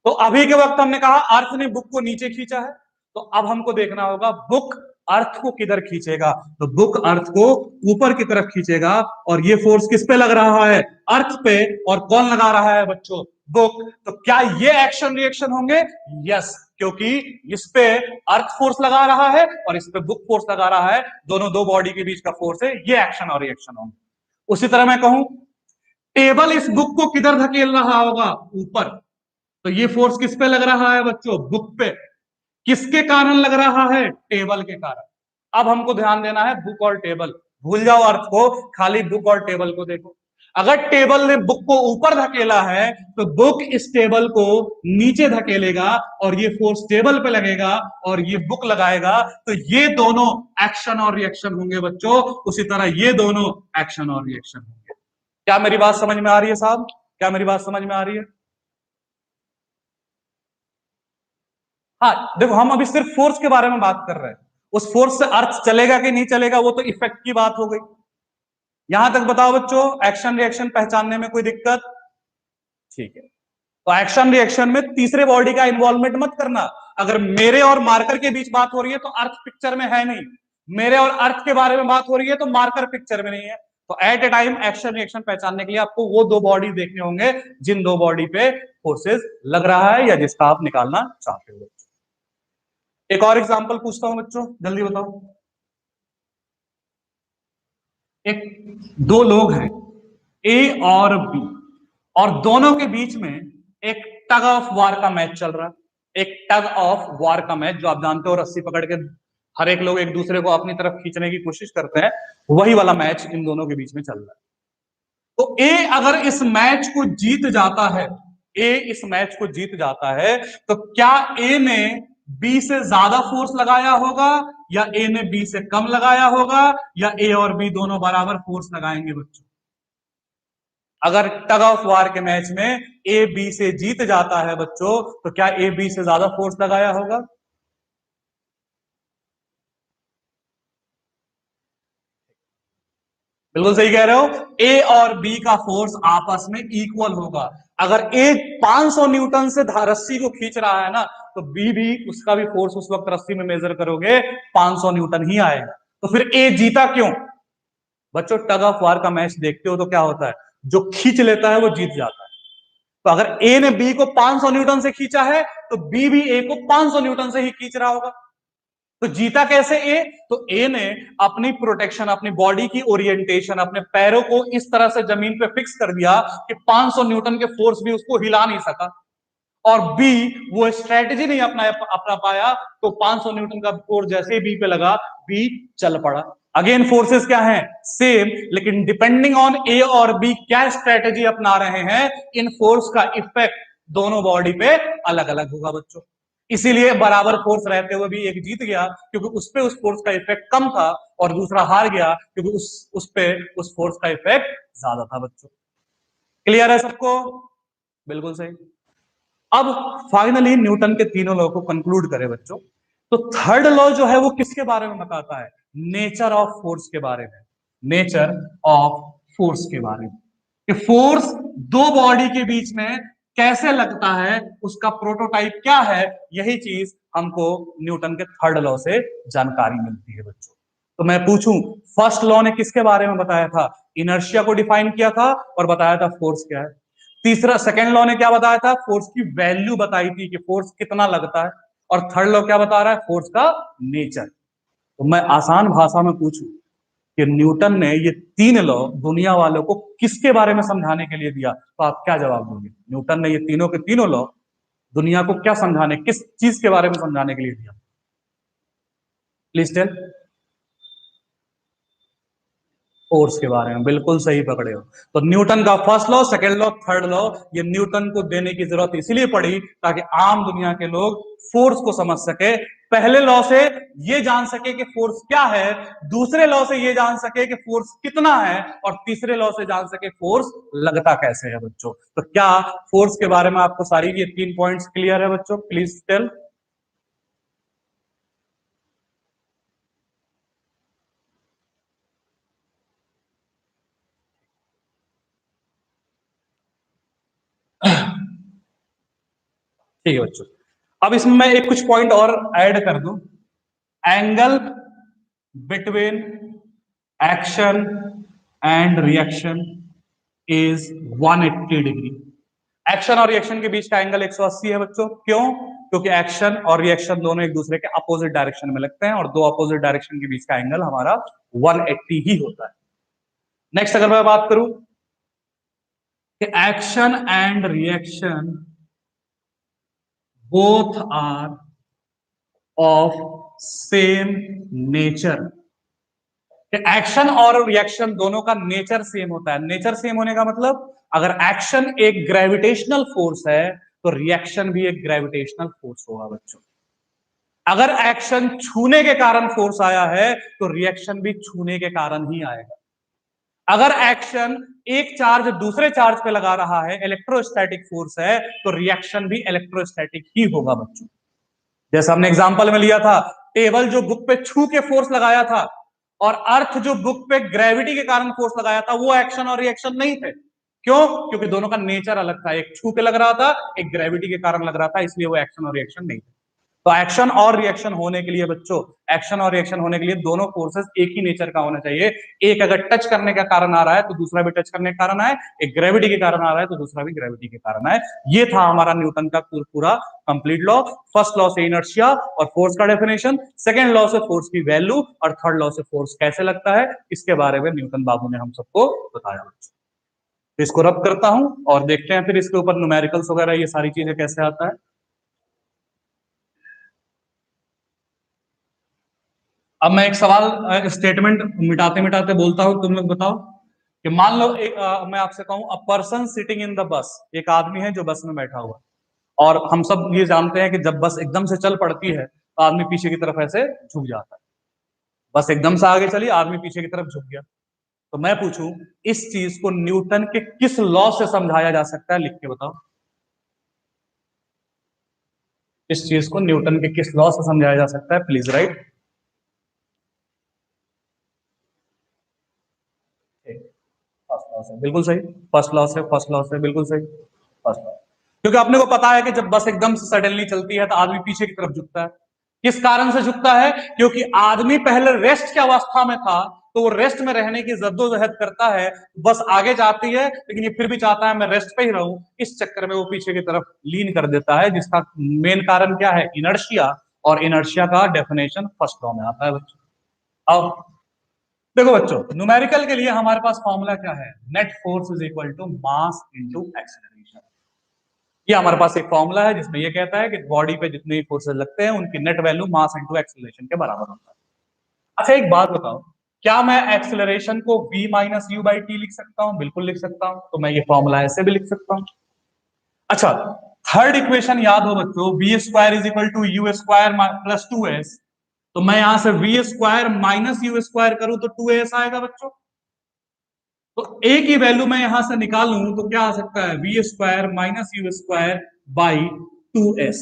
तो अभी के वक्त हमने कहा अर्थ ने बुक को नीचे खींचा है। तो अब हमको देखना होगा बुक अर्थ को किधर खींचेगा। तो बुक अर्थ को ऊपर की तरफ खींचेगा। और ये फोर्स किस पे लग रहा है? अर्थ पे। और कौन लगा रहा है बच्चों? बुक। तो क्या ये एक्शन रिएक्शन होंगे? यस, क्योंकि इस पे अर्थ फोर्स लगा रहा है और इस पे बुक फोर्स लगा रहा है। दोनों दो बॉडी के बीच का फोर्स है, ये एक्शन और रिएक्शन होंगे। उसी तरह मैं कहूं, टेबल इस बुक को किधर धकेल रहा होगा? ऊपर। तो ये फोर्स किस पे लग रहा है बच्चों? बुक पे। किसके कारण लग रहा है? टेबल के कारण। अब हमको ध्यान देना है बुक और टेबल। भूल जाओ अर्थ को, खाली बुक और टेबल को देखो। अगर टेबल ने बुक को ऊपर धकेला है तो बुक इस टेबल को नीचे धकेलेगा और ये फोर्स टेबल पे लगेगा और ये बुक लगाएगा। तो ये दोनों एक्शन और रिएक्शन होंगे बच्चों। उसी तरह ये दोनों एक्शन और रिएक्शन होंगे। क्या मेरी बात समझ में आ रही है साहब? क्या मेरी बात समझ में आ रही है? हाँ देखो, हम अभी सिर्फ फोर्स के बारे में बात कर रहे हैं। उस फोर्स से अर्थ चलेगा कि नहीं चलेगा वो तो इफेक्ट की बात हो गई। यहां तक बताओ बच्चों, एक्शन रिएक्शन पहचानने में कोई दिक्कत? ठीक है। तो एक्शन रिएक्शन में तीसरे बॉडी का इन्वॉल्वमेंट मत करना। अगर मेरे और मार्कर के बीच बात हो रही है तो अर्थ पिक्चर में है नहीं। मेरे और अर्थ के बारे में बात हो रही है तो मार्कर पिक्चर में नहीं है। तो at a time action reaction पहचानने के लिए आपको वो दो बॉडी देखने होंगे जिन दो बॉडी पे फोर्सेस लग रहा है या जिसका आप निकालना चाहते हो। एक और एग्जांपल पूछता हूं बच्चों, जल्दी बताओ। एक, दो लोग हैं, ए और बी, और दोनों के बीच में एक टग ऑफ वार का मैच चल रहा है, एक टग ऑफ वार का मैच, जो आप जानते हो रस्सी पकड़ के हर एक लोग एक दूसरे को अपनी तरफ खींचने की कोशिश करते हैं, वही वाला मैच इन दोनों के बीच में चल रहा है। तो ए अगर इस मैच को जीत जाता है, ए इस मैच को जीत जाता है, तो क्या ए ने बी से ज्यादा फोर्स लगाया होगा या ए ने बी से कम लगाया होगा, या ए और बी दोनों बराबर फोर्स लगाएंगे बच्चों? अगर टग ऑफ वार के मैच में ए बी से जीत जाता है बच्चों, तो क्या ए बी से ज्यादा फोर्स लगाया होगा? बिल्कुल सही कह रहे हो, ए और बी का फोर्स आपस में इक्वल होगा। अगर ए 500 न्यूटन से रस्सी को खींच रहा है ना, तो बी भी उसका भी फोर्स उस वक्त रस्सी में मेजर करोगे 500 न्यूटन ही आएगा। तो फिर ए जीता क्यों? बच्चों टग ऑफ वार का मैच देखते हो तो क्या होता है, जो खींच लेता है वो जीत जाता है। तो अगर ए ने बी को 500 न्यूटन से खींचा है, तो बी भी ए को 500 न्यूटन से ही खींच रहा होगा। तो जीता कैसे ए? तो ए ने अपनी प्रोटेक्शन, अपनी बॉडी की ओरिएंटेशन, अपने पैरों को इस तरह से जमीन पे फिक्स कर दिया कि 500 न्यूटन के फोर्स भी उसको हिला नहीं सका। और बी वो स्ट्रेटेजी नहीं अपना पाया, तो 500 न्यूटन का फोर्स जैसे ही बी पे लगा, बी चल पड़ा। अगेन फोर्सेस क्या हैं? सेम, लेकिन डिपेंडिंग ऑन ए और बी क्या स्ट्रेटेजी अपना रहे हैं, इन फोर्स का इफेक्ट दोनों बॉडी पे अलग अलग होगा बच्चों। इसीलिए बराबर फोर्स रहते हुए भी एक जीत गया क्योंकि उस पे उस फोर्स का इफेक्ट कम था, और दूसरा हार गया क्योंकि उस पे उस फोर्स का इफेक्ट ज्यादा था बच्चों। क्लियर है सबको? बिल्कुल सही। अब फाइनली न्यूटन के तीनों लॉ को कंक्लूड करें बच्चों, तो थर्ड लॉ जो है वो किसके बारे में बताता है? नेचर ऑफ फोर्स के बारे में। नेचर ऑफ फोर्स के बारे में, कि फोर्स दो बॉडी के बीच में कैसे लगता है, उसका प्रोटोटाइप क्या है, यही चीज हमको न्यूटन के थर्ड लॉ से जानकारी मिलती है बच्चों। तो मैं पूछूं, फर्स्ट लॉ ने किसके बारे में बताया था? इनर्शिया को डिफाइन किया था और बताया था फोर्स क्या है। तीसरा सेकेंड लॉ ने क्या बताया था? फोर्स की वैल्यू बताई थी कि फोर्स कितना लगता है। और थर्ड लॉ क्या बता रहा है? फोर्स का नेचर। तो मैं आसान भाषा में पूछूं कि न्यूटन ने ये तीन लॉ दुनिया वालों को किसके बारे में समझाने के लिए दिया, तो आप क्या जवाब दोगे? न्यूटन ने ये तीनों के तीनों लॉ दुनिया को क्या समझाने, किस चीज के बारे में समझाने के लिए दिया? Please tell. फोर्स के बारे में, बिल्कुल सही पकड़े हो। तो न्यूटन का first law, second law, third law, ये न्यूटन को देने की जरूरत इसलिए पड़ी ताकि आम दुनिया के लोग फोर्स को समझ सके। पहले लॉ से ये जान सके कि फोर्स क्या है, दूसरे लॉ से ये जान सके कि फोर्स कितना है, और तीसरे लॉ से जान सके फोर्स लगता कैसे है बच्चों। तो क्या फोर्स के बारे में आपको सारी ये 3 पॉइंट्स क्लियर है बच्चों? Please tell. ठीक है बच्चों, अब इसमें मैं एक कुछ पॉइंट और ऐड कर दूं। Angle between action and reaction is 180 degree. Action और रिएक्शन के बीच का एंगल 180 है बच्चों। क्यों? क्योंकि एक्शन और रिएक्शन दोनों एक दूसरे के अपोजिट डायरेक्शन में लगते हैं, और दो अपोजिट डायरेक्शन के बीच का एंगल हमारा 180 ही होता है। नेक्स्ट अगर मैं बात करूं कि action and reaction both are of same nature. Action और रिएक्शन दोनों का नेचर सेम होता है। नेचर सेम होने का मतलब, अगर एक्शन एक ग्रेविटेशनल फोर्स है, तो रिएक्शन भी एक ग्रेविटेशनल फोर्स होगा बच्चों। अगर एक्शन छूने के कारण फोर्स आया है, तो रिएक्शन भी छूने के कारण ही आएगा। अगर एक्शन एक चार्ज दूसरे चार्ज पे लगा रहा है, इलेक्ट्रोस्टैटिक फोर्स है, तो रिएक्शन भी इलेक्ट्रोस्टैटिक ही होगा बच्चों। जैसा हमने एग्जांपल में लिया था, टेबल जो बुक पे छू के फोर्स लगाया था, और अर्थ जो बुक पे ग्रेविटी के कारण फोर्स लगाया था, वो एक्शन और रिएक्शन नहीं थे। क्यों? क्योंकि दोनों का नेचर अलग था, एक छू के लग रहा था, एक ग्रेविटी के कारण लग रहा था, इसलिए वो एक्शन और रिएक्शन नहीं थे। तो एक्शन और रिएक्शन होने के लिए बच्चों, एक्शन और रिएक्शन होने के लिए दोनों फोर्सेस एक ही नेचर का होना चाहिए। एक अगर टच करने का कारण आ रहा है, तो दूसरा भी टच करने के कारण आए। एक ग्रेविटी के कारण आ रहा है, तो दूसरा भी ग्रेविटी के कारण आए। ये था हमारा न्यूटन का पूरा कंप्लीट लॉ। फर्स्ट लॉ से इनर्शिया और फोर्स का डेफिनेशन, सेकेंड लॉ से फोर्स की वैल्यू, और थर्ड लॉ से फोर्स कैसे लगता है, इसके बारे में न्यूटन बाबू ने हम सबको बताया। तो इसको रब करता हूं और देखते हैं फिर इसके ऊपर न्यूमेरिकल्स वगैरह ये सारी चीजें कैसे आता है। अब मैं एक सवाल स्टेटमेंट मिटाते मिटाते बोलता हूं, तुम लोग बताओ कि मान लो मैं आपसे कहूं a person sitting in the bus, एक आदमी है जो बस में बैठा हुआ है, और हम सब ये जानते हैं कि जब बस एकदम से चल पड़ती है तो आदमी पीछे की तरफ ऐसे झुक जाता है। बस एकदम से आगे चली, आदमी पीछे की तरफ झुक गया। तो मैं पूछूं इस चीज को न्यूटन के किस लॉ से समझाया जा सकता है, लिख के बताओ। इस चीज को न्यूटन के किस लॉ से समझाया जा सकता है, प्लीज राइट। फर्स्ट लॉ से, बिल्कुल सही। फर्स्ट लॉ से, फर्स्ट लॉ से, बिल्कुल सही। फर्स्ट लॉ, क्योंकि अपने को पता है कि जब बस एकदम से सडनली चलती है तो आदमी पीछे की तरफ झुकता है। किस कारण से झुकता है? क्योंकि आदमी पहले रेस्ट की अवस्था में था, तो वो रेस्ट में रहने की जद्दोजहद करता है। बस आगे जाती है लेकिन ये फिर भी चाहता है मैं रेस्ट पे ही रहूं, इस चक्कर में वो पीछे की तरफ लीन कर देता है, जिसका मेन कारण क्या है? इनर्शिया। और इनर्शिया का डेफिनेशन फर्स्ट लॉ में आता है बच्चों। अब देखो बच्चों, न्यूमेरिकल के लिए हमारे पास फॉर्मूला क्या है? Net force is equal to mass into acceleration. ये हमारे पास एक फॉर्मूला है जिसमें ये कहता है कि बॉडी पे जितने भी फोर्सेस लगते हैं उनकी नेट वैल्यू मास इंटू एक्सेलरेशन के बराबर होता है। अच्छा एक बात बताओ, क्या मैं एक्सेलरेशन को v minus you by T लिख सकता हूं? बिल्कुल लिख सकता हूं। तो मैं ये फॉर्मूला ऐसे भी लिख सकता हूं। अच्छा, थर्ड इक्वेशन याद हो बच्चों, v square is equal to u square plus two s. तो मैं यहां से v square minus u square करूं तो टू एस आएगा बच्चों। तो ए की वैल्यू मैं यहां से निकालूं तो क्या आ सकता है? V square minus u square by two s.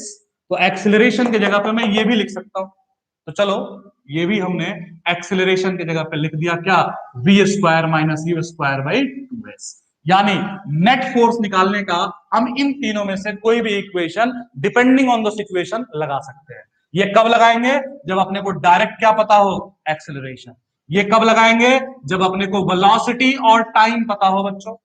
तो एक्सिलरेशन की जगह पे मैं ये भी लिख सकता हूं। तो चलो, ये भी हमने एक्सिलरेशन की जगह पे लिख दिया क्या? V square minus u square by two s. यानी नेट फोर्स निकालने का हम इन तीनों में से कोई भी equation depending on the situation लगा सकते हैं। ये कब लगाएंगे? जब अपने को डायरेक्ट क्या पता हो? एक्सिलरेशन। ये कब लगाएंगे? जब अपने को वेलोसिटी और टाइम पता हो बच्चों।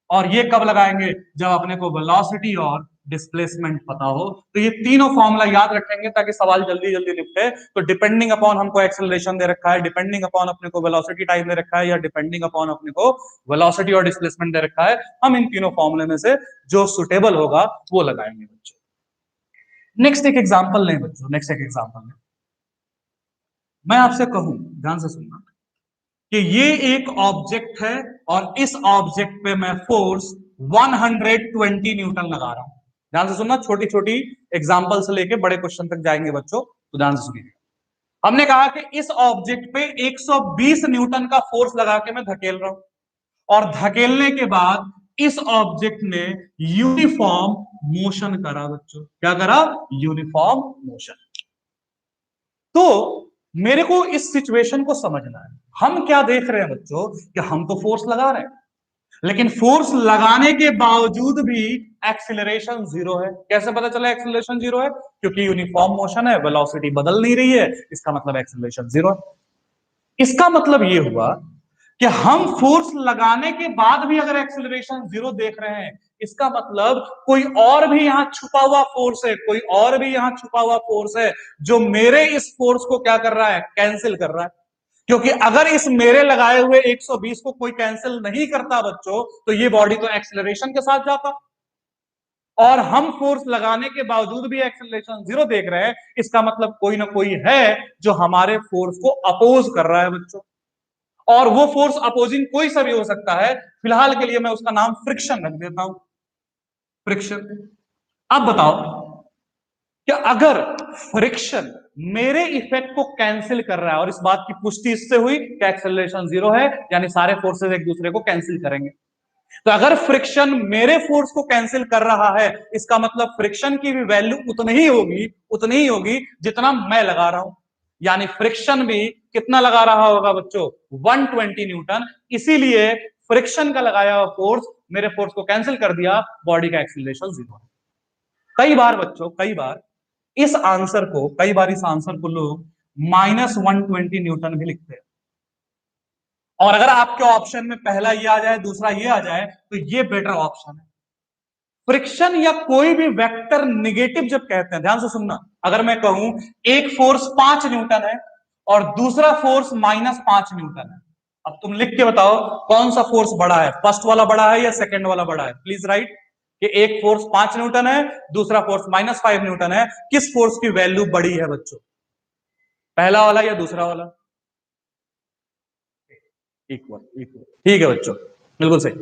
और ये कब लगाएंगे? जब अपने को वेलोसिटी और डिस्प्लेसमेंट पता हो। तो ये तीनों फॉर्मूला याद रखेंगे ताकि सवाल जल्दी जल्दी निपटे। तो डिपेंडिंग अपॉन हमको एक्सेलरेशन दे रखा है, डिपेंडिंग अपॉन अपने को वेलोसिटी टाइम दे रखा है, या डिपेंडिंग अपॉन अपने को वेलोसिटी और डिस्प्लेसमेंट दे रखा है, हम इन तीनों फॉर्मूले में से जो सुटेबल होगा वो लगाएंगे बच्चों। नेक्स्ट एक एग्जाम्पल लें बच्चों, नेक्स्ट एक एग्जाम्पल लें। मैं आपसे कहूं, ध्यान से सुनना, कि ये एक ऑब्जेक्ट है और इस ऑब्जेक्ट पे मैं फोर्स 120 न्यूटन लगा रहा हूं। ध्यान से सुनना, छोटी छोटी एग्जांपल से लेके बड़े क्वेश्चन तक जाएंगे बच्चों, तो ध्यान से सुनिए। हमने कहा कि इस ऑब्जेक्ट पे 120 न्यूटन का फोर्स लगा के मैं धकेल रहा हूं, और धकेलने के बाद इस ऑब्जेक्ट ने यूनिफॉर्म मोशन करा बच्चों। क्या करा? Uniform motion. तो मेरे को इस सिचुएशन को समझना है। हम क्या देख रहे हैं बच्चों कि हम तो फोर्स लगा रहे हैं, लेकिन फोर्स लगाने के बावजूद भी एक्सिलरेशन जीरो है। कैसे पता चला एक्सिलरेशन जीरो है? क्योंकि यूनिफॉर्म मोशन है, वेलोसिटी बदल नहीं रही है, इसका मतलब एक्सिलरेशन जीरो है। इसका मतलब ये हुआ कि हम फोर्स लगाने के बाद भी अगर एक्सिलरेशन जीरो देख रहे हैं, इसका मतलब कोई और भी यहां छुपा हुआ फोर्स है, कोई और भी यहां छुपा हुआ फोर्स है जो मेरे इस फोर्स को क्या कर रहा है? कैंसिल कर रहा है। क्योंकि अगर इस मेरे लगाए हुए 120 को कोई कैंसिल नहीं करता बच्चों, तो ये बॉडी तो एक्सिलरेशन के साथ जाता। और हम फोर्स लगाने के बावजूद भी एक्सेलरेशन जीरो देख रहे हैं, इसका मतलब कोई ना कोई है जो हमारे फोर्स को अपोज कर रहा है बच्चों। और वो फोर्स अपोजिंग कोई सा भी हो सकता है, फिलहाल के लिए मैं उसका नाम फ्रिक्शन रख देता हूं, फ्रिक्शन। अब बताओ कि अगर फ्रिक्शन मेरे इफेक्ट को कैंसिल कर रहा है, और इस बात की पुष्टि इससे हुई कि एक्सेलरेशन जीरो है, यानी सारे फोर्सेस एक दूसरे को कैंसिल करेंगे। तो अगर फ्रिक्शन मेरे फोर्स को कैंसिल कर रहा है, इसका मतलब फ्रिक्शन की भी वैल्यू उतनी ही होगी जितना मैं लगा रहा हूं। यानी फ्रिक्शन भी कितना लगा रहा होगा बच्चों? 120 न्यूटन। इसीलिए फ्रिक्शन का लगाया हुआ फोर्स मेरे फोर्स को कैंसिल कर दिया, बॉडी का एक्सीलरेशन जीरो है। कई बार बच्चों, कई बार इस आंसर को लोग -120 न्यूटन भी लिखते हैं। और अगर आपके ऑप्शन में पहला ये आ जाए, दूसरा ये आ जाए, तो ये बेटर ऑप्शन है। फ्रिक्शन या कोई भी वेक्टर निगेटिव जब कहते हैं, ध्यान से सुनना, अगर मैं कहूं एक फोर्स 5 न्यूटन है और दूसरा फोर्स -5 न्यूटन है, अब तुम लिख के बताओ कौन सा फोर्स बड़ा है, फर्स्ट वाला बड़ा है या सेकंड वाला बड़ा है। प्लीज राइट कि एक फोर्स 5 न्यूटन है, दूसरा फोर्स -5 न्यूटन है, किस फोर्स की वैल्यू बड़ी है बच्चों, पहला वाला या दूसरा वाला? इक्वल इक्वल, ठीक है बच्चों, बिल्कुल सही।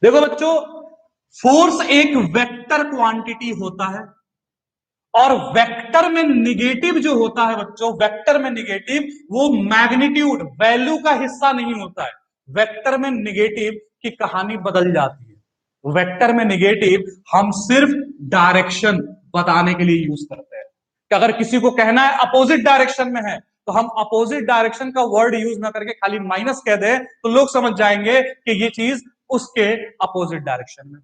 देखो बच्चों, फोर्स एक वेक्टर क्वांटिटी होता है, और वेक्टर में निगेटिव जो होता है बच्चों, वेक्टर में निगेटिव वो मैग्नीट्यूड वैल्यू का हिस्सा नहीं होता है। वेक्टर में निगेटिव की कहानी बदल जाती है। वेक्टर में निगेटिव हम सिर्फ डायरेक्शन बताने के लिए यूज करते हैं कि अगर किसी को कहना है अपोजिट डायरेक्शन में है, तो हम अपोजिट डायरेक्शन का वर्ड यूज ना करके खाली माइनस कह दें, तो लोग समझ जाएंगे कि ये चीज उसके अपोजिट डायरेक्शन में।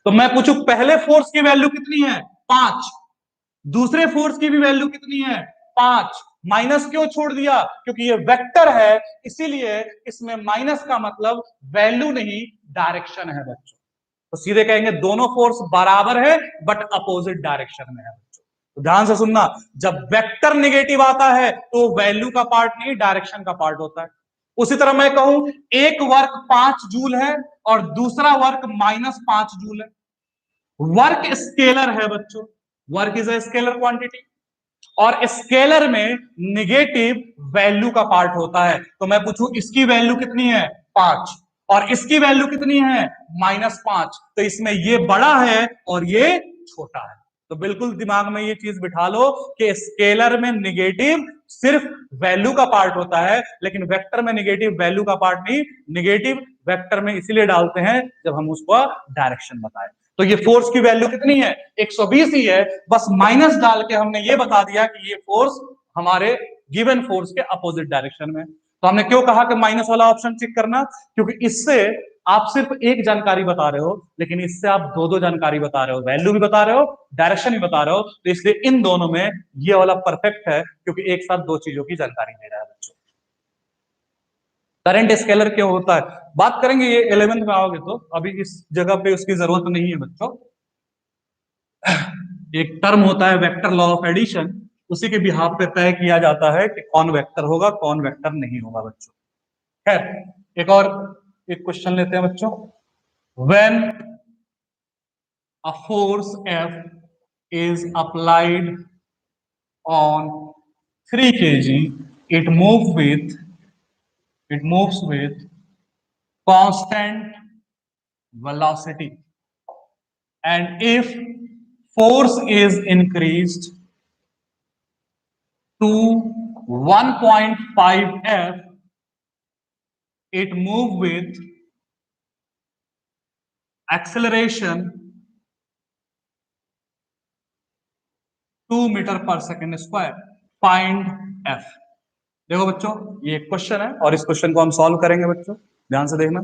तो मैं पूछूं पहले फोर्स की वैल्यू कितनी है? 5। दूसरे फोर्स की भी वैल्यू कितनी है? 5। माइनस क्यों छोड़ दिया? क्योंकि ये वेक्टर है, इसीलिए इसमें माइनस का मतलब वैल्यू नहीं डायरेक्शन है बच्चों। तो सीधे कहेंगे दोनों फोर्स बराबर है बट अपोजिट डायरेक्शन में है बच्चों। तो ध्यान से सुनना, जब वेक्टर नेगेटिव आता है तो वैल्यू का पार्ट नहीं डायरेक्शन का पार्ट होता है। उसी तरह मैं कहूं एक वर्क 5 जूल है और दूसरा वर्क -5 जूल है। वर्क स्केलर है बच्चों, work is a scalar quantity, और स्केलर में निगेटिव वैल्यू का पार्ट होता है। तो मैं पूछूं इसकी वैल्यू कितनी है? 5, और इसकी वैल्यू कितनी है? -5। तो इसमें ये बड़ा है और ये छोटा है। तो बिल्कुल दिमाग में ये चीज बिठा लो कि स्केलर में निगेटिव सिर्फ वैल्यू का पार्ट होता है, लेकिन वेक्टर में निगेटिव वैल्यू का पार्ट नहीं। निगेटिव वेक्टर में इसीलिए डालते हैं जब हम उसको डायरेक्शन बताएं। तो ये फोर्स की वैल्यू कितनी है? 120 ही है, बस माइनस डाल के हमने ये बता दिया कि ये फोर्स हमारे गिवन फोर्स के अपोजिट डायरेक्शन में। तो हमने क्यों कहा कि माइनस वाला ऑप्शन चेक करना? क्योंकि इससे आप सिर्फ एक जानकारी बता रहे हो, लेकिन इससे आप दो दो जानकारी बता रहे हो, वैल्यू भी बता रहे हो, डायरेक्शन भी बता रहे हो। तो इसलिए इन दोनों में ये वाला परफेक्ट है, क्योंकि एक साथ दो चीजों की जानकारी दे रहा है बच्चों। करंट स्केलर क्यों होता है बात करेंगे, ये 11th में आओगे तो, अभी इस जगह पे उसकी जरूरत नहीं है बच्चों। एक टर्म होता है वेक्टर लॉ ऑफ एडिशन, उसी के बिहाफ पे तय किया जाता है कि कौन वेक्टर होगा कौन वेक्टर नहीं होगा बच्चों। खैर एक और एक क्वेश्चन लेते हैं बच्चों। When a force F is applied on 3 kg, it moves with constant velocity, and if force is increased to 1.5 F, it move with acceleration 2 metre पर सेकेंड स्क्वायर। Find F। देखो बच्चों ये एक क्वेश्चन है और इस क्वेश्चन को हम सॉल्व करेंगे बच्चों, ध्यान से देखना।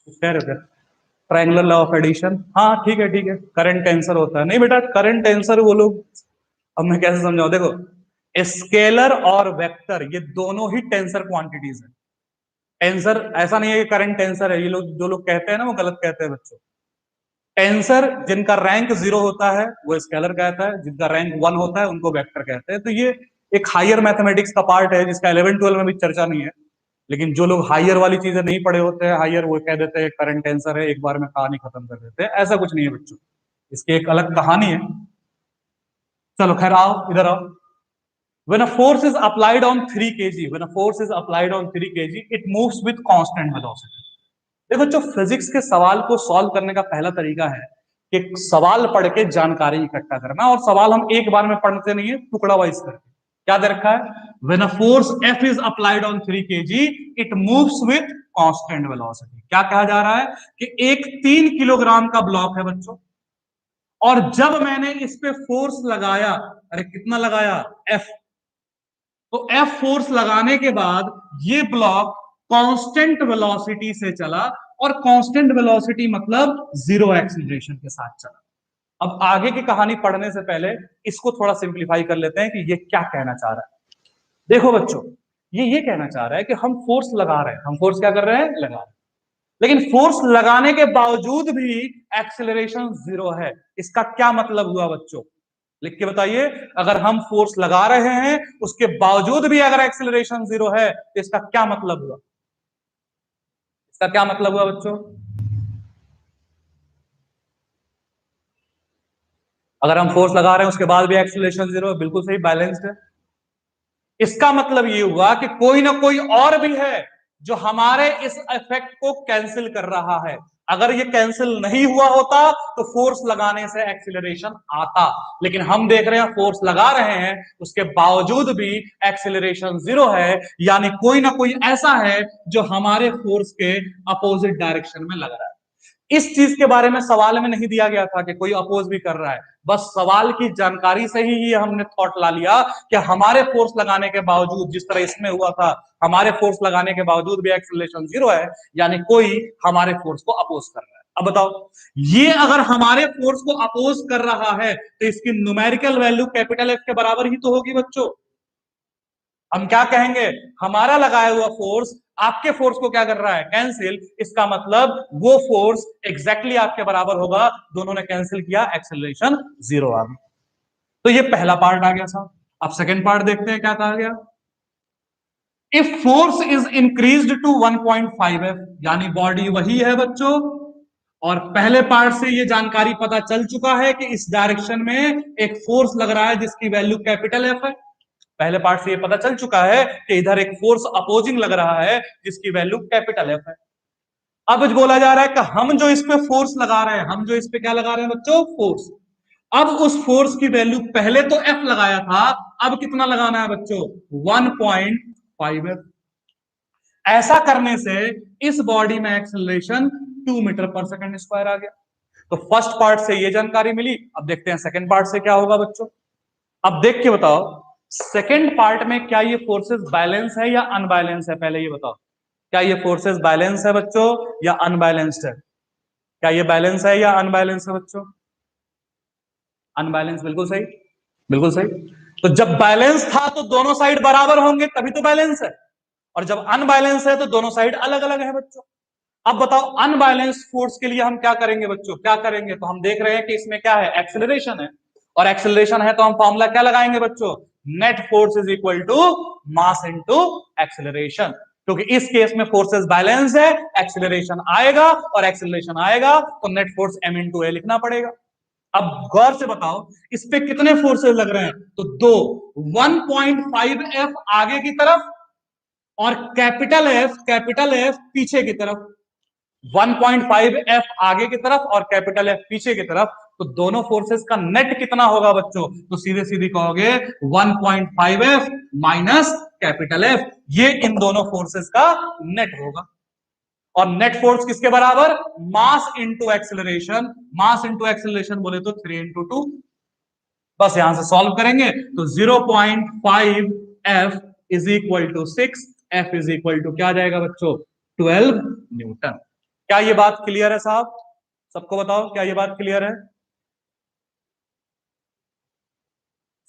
कह रहे थे ट्रायंगुलर लॉ ऑफ एडिशन, हाँ ठीक है ठीक है। करंट टेंसर होता है नहीं बेटा, करंट टेंसर वो लोग, अब मैं कैसे समझाऊं? देखो स्केलर और वेक्टर ये दोनों ही टेंसर क्वांटिटीज है। टेंसर ऐसा नहीं है कि करंट टेंसर है, ये लोग जो लोग कहते हैं ना वो गलत कहते हैं बच्चों। टेंसर जिनका रैंक 0 होता है वो स्केलर कहता है, जिनका रैंक 1 होता है उनको वेक्टर कहते हैं। तो ये एक हायर मैथमेटिक्स का पार्ट है जिसका 11-12 में भी चर्चा नहीं है। लेकिन जो लोग हायर वाली चीजें नहीं पढ़े होते हैं, हायर वो कह देते हैं करंट टेंसर है, एक बार में कहानी खत्म कर देते हैं। ऐसा कुछ नहीं है बच्चों, इसकी एक अलग कहानी है। चलो खैर आओ इधर आओ। When a force is applied on 3 kg, when a force is applied on 3 kg, it moves with constant velocity. देखो जो फिजिक्स के सवाल को सॉल्व करने का पहला तरीका है कि सवाल पढ़ के जानकारी इकट्ठा करना, और सवाल हम एक बार में पढ़ते नहीं है, टुकड़ा वाइज करके। क्या दे रखा है? When a force F is applied on 3 kg, it moves with constant velocity. क्या कहा जा रहा है कि एक 3 किलोग्राम का ब्लॉक है बच्चों, और जब मैंने इस पे फोर्स लगाया, अरे कितना लगाया? F। तो F फोर्स लगाने के बाद ये ब्लॉक कांस्टेंट वेलोसिटी से चला, और कांस्टेंट वेलोसिटी मतलब जीरो एक्सीलरेशन के साथ चला। अब आगे की कहानी पढ़ने से पहले इसको थोड़ा सिंप्लीफाई कर लेते हैं कि ये क्या कहना चाह रहा है। देखो बच्चों ये कहना चाह रहा है कि हम फोर्स लगा रहे हैं, हम फोर्स क्या कर रहे हैं? लगा रहे हैं, लेकिन फोर्स लगाने के बावजूद भी एक्सेलरेशन 0 है। इसका क्या मतलब हुआ बच्चों? लिख के बताइए, अगर हम फोर्स लगा रहे हैं उसके बावजूद भी अगर एक्सेलरेशन 0 है तो इसका क्या मतलब हुआ? इसका क्या मतलब हुआ बच्चों? अगर हम फोर्स लगा रहे हैं उसके बाद भी एक्सेलरेशन 0 है, बिल्कुल सही, बैलेंस्ड है। इसका मतलब ये हुआ कि कोई ना कोई और भी है जो हमारे इस इफेक्ट को कैंसिल कर रहा है। अगर ये कैंसिल नहीं हुआ होता तो फोर्स लगाने से एक्सीलरेशन आता, लेकिन हम देख रहे हैं फोर्स लगा रहे हैं उसके बावजूद भी एक्सीलरेशन 0 है, यानी कोई ना कोई ऐसा है जो हमारे फोर्स के अपोजिट डायरेक्शन में लग रहा है। इस चीज के बारे में सवाल में नहीं दिया गया था कि कोई अपोज भी कर रहा है, बस सवाल की जानकारी से ही हमने थॉट ला लिया कि हमारे फोर्स लगाने के बावजूद, जिस तरह इसमें हुआ था, हमारे फोर्स लगाने के बावजूद भी एक्सेलरेशन 0 है, यानी कोई हमारे फोर्स को अपोज कर रहा है। अब बताओ, ये अगर हमारे फोर्स को अपोज कर रहा है तो इसकी न्यूमेरिकल वैल्यू कैपिटल एफ के बराबर ही तो होगी बच्चों। हम क्या कहेंगे, हमारा लगाया हुआ फोर्स आपके फोर्स को क्या कर रहा है, कैंसिल। इसका मतलब वो फोर्स एग्जैक्टली आपके बराबर होगा, दोनों ने कैंसिल किया, एक्सेलरेशन 0 आ गई। तो ये पहला पार्ट आ गया साहब। अब सेकेंड पार्ट देखते हैं क्या कहा गया। If force is increased to 1.5 F, यानी बॉडी वही है बच्चों, और पहले पार्ट से ये जानकारी पता चल चुका है कि इस डायरेक्शन में एक फोर्स लग रहा है जिसकी वैल्यू कैपिटल एफ है। पहले पार्ट से ये पता चल चुका है कि इधर एक फोर्स अपोजिंग लग रहा है जिसकी वैल्यू कैपिटल एफ है। अब बोला जा रहा है कि हम जो इस पे फोर्स लगा रहे हैं, हम जो इस पे क्या लगा रहे हैं बच्चों, फोर्स। अब उस फोर्स की वैल्यू, पहले तो एफ लगाया था, अब कितना लगाना है बच्चों, 1.5 एफ। ऐसा करने से इस बॉडी में एक्सेलरेशन 2 मीटर पर सेकंड स्क्वायर आ गया। तो फर्स्ट पार्ट से ये जानकारी मिली। अब देखते हैं सेकंड पार्ट से क्या होगा बच्चों। अब देख के बताओ, सेकंड पार्ट में क्या ये फोर्सेस बैलेंस है या अनबैलेंस है, पहले ये बताओ। क्या ये फोर्सेस बैलेंस है बच्चों या अनबैलेंस्ड है? क्या ये बैलेंस है या अनबैलेंस है बच्चों? अनबैलेंस, बिल्कुल सही, बिल्कुल सही। तो जब बैलेंस था तो दोनों साइड बराबर होंगे, तभी तो बैलेंस है। और जब अनबैलेंस है तो दोनों साइड अलग अलग है बच्चों। अब बताओ, अनबैलेंस फोर्स के लिए हम क्या करेंगे बच्चों, क्या करेंगे? तो हम देख रहे हैं कि इसमें क्या है, एक्सेलरेशन है, और एक्सेलरेशन है तो हम फॉर्मूला क्या लगाएंगे बच्चों, net force is equal to mass into acceleration. क्योंकि इस केस में फोर्सेस बैलेंस है, एक्सेलरेशन आएगा, और एक्सेलरेशन आएगा तो नेट फोर्स m इंटू ए लिखना पड़ेगा। अब गौर से बताओ, इस पे कितने फोर्सेस लग रहे हैं, तो दो, 1.5 एफ आगे की तरफ और कैपिटल एफ पीछे की तरफ। 1.5 एफ आगे की तरफ और कैपिटल एफ पीछे की तरफ, तो दोनों फोर्सेस का नेट कितना होगा बच्चों, तो सीधे सीधे कहोगे 1.5 एफ माइनस कैपिटल एफ, ये इन दोनों फोर्सेस का नेट होगा। और नेट फोर्स किसके बराबर, मास इंटू एक्सेलरेशन। मास इंटू एक्सेलरेशन बोले तो 3 इंटू 2। बस यहां से सॉल्व करेंगे तो 0.5 F is equal to 6, F is equal to क्या आ जाएगा बच्चों, 12 न्यूटन। क्या ये बात क्लियर है साहब? सबको बताओ, क्या ये बात क्लियर है?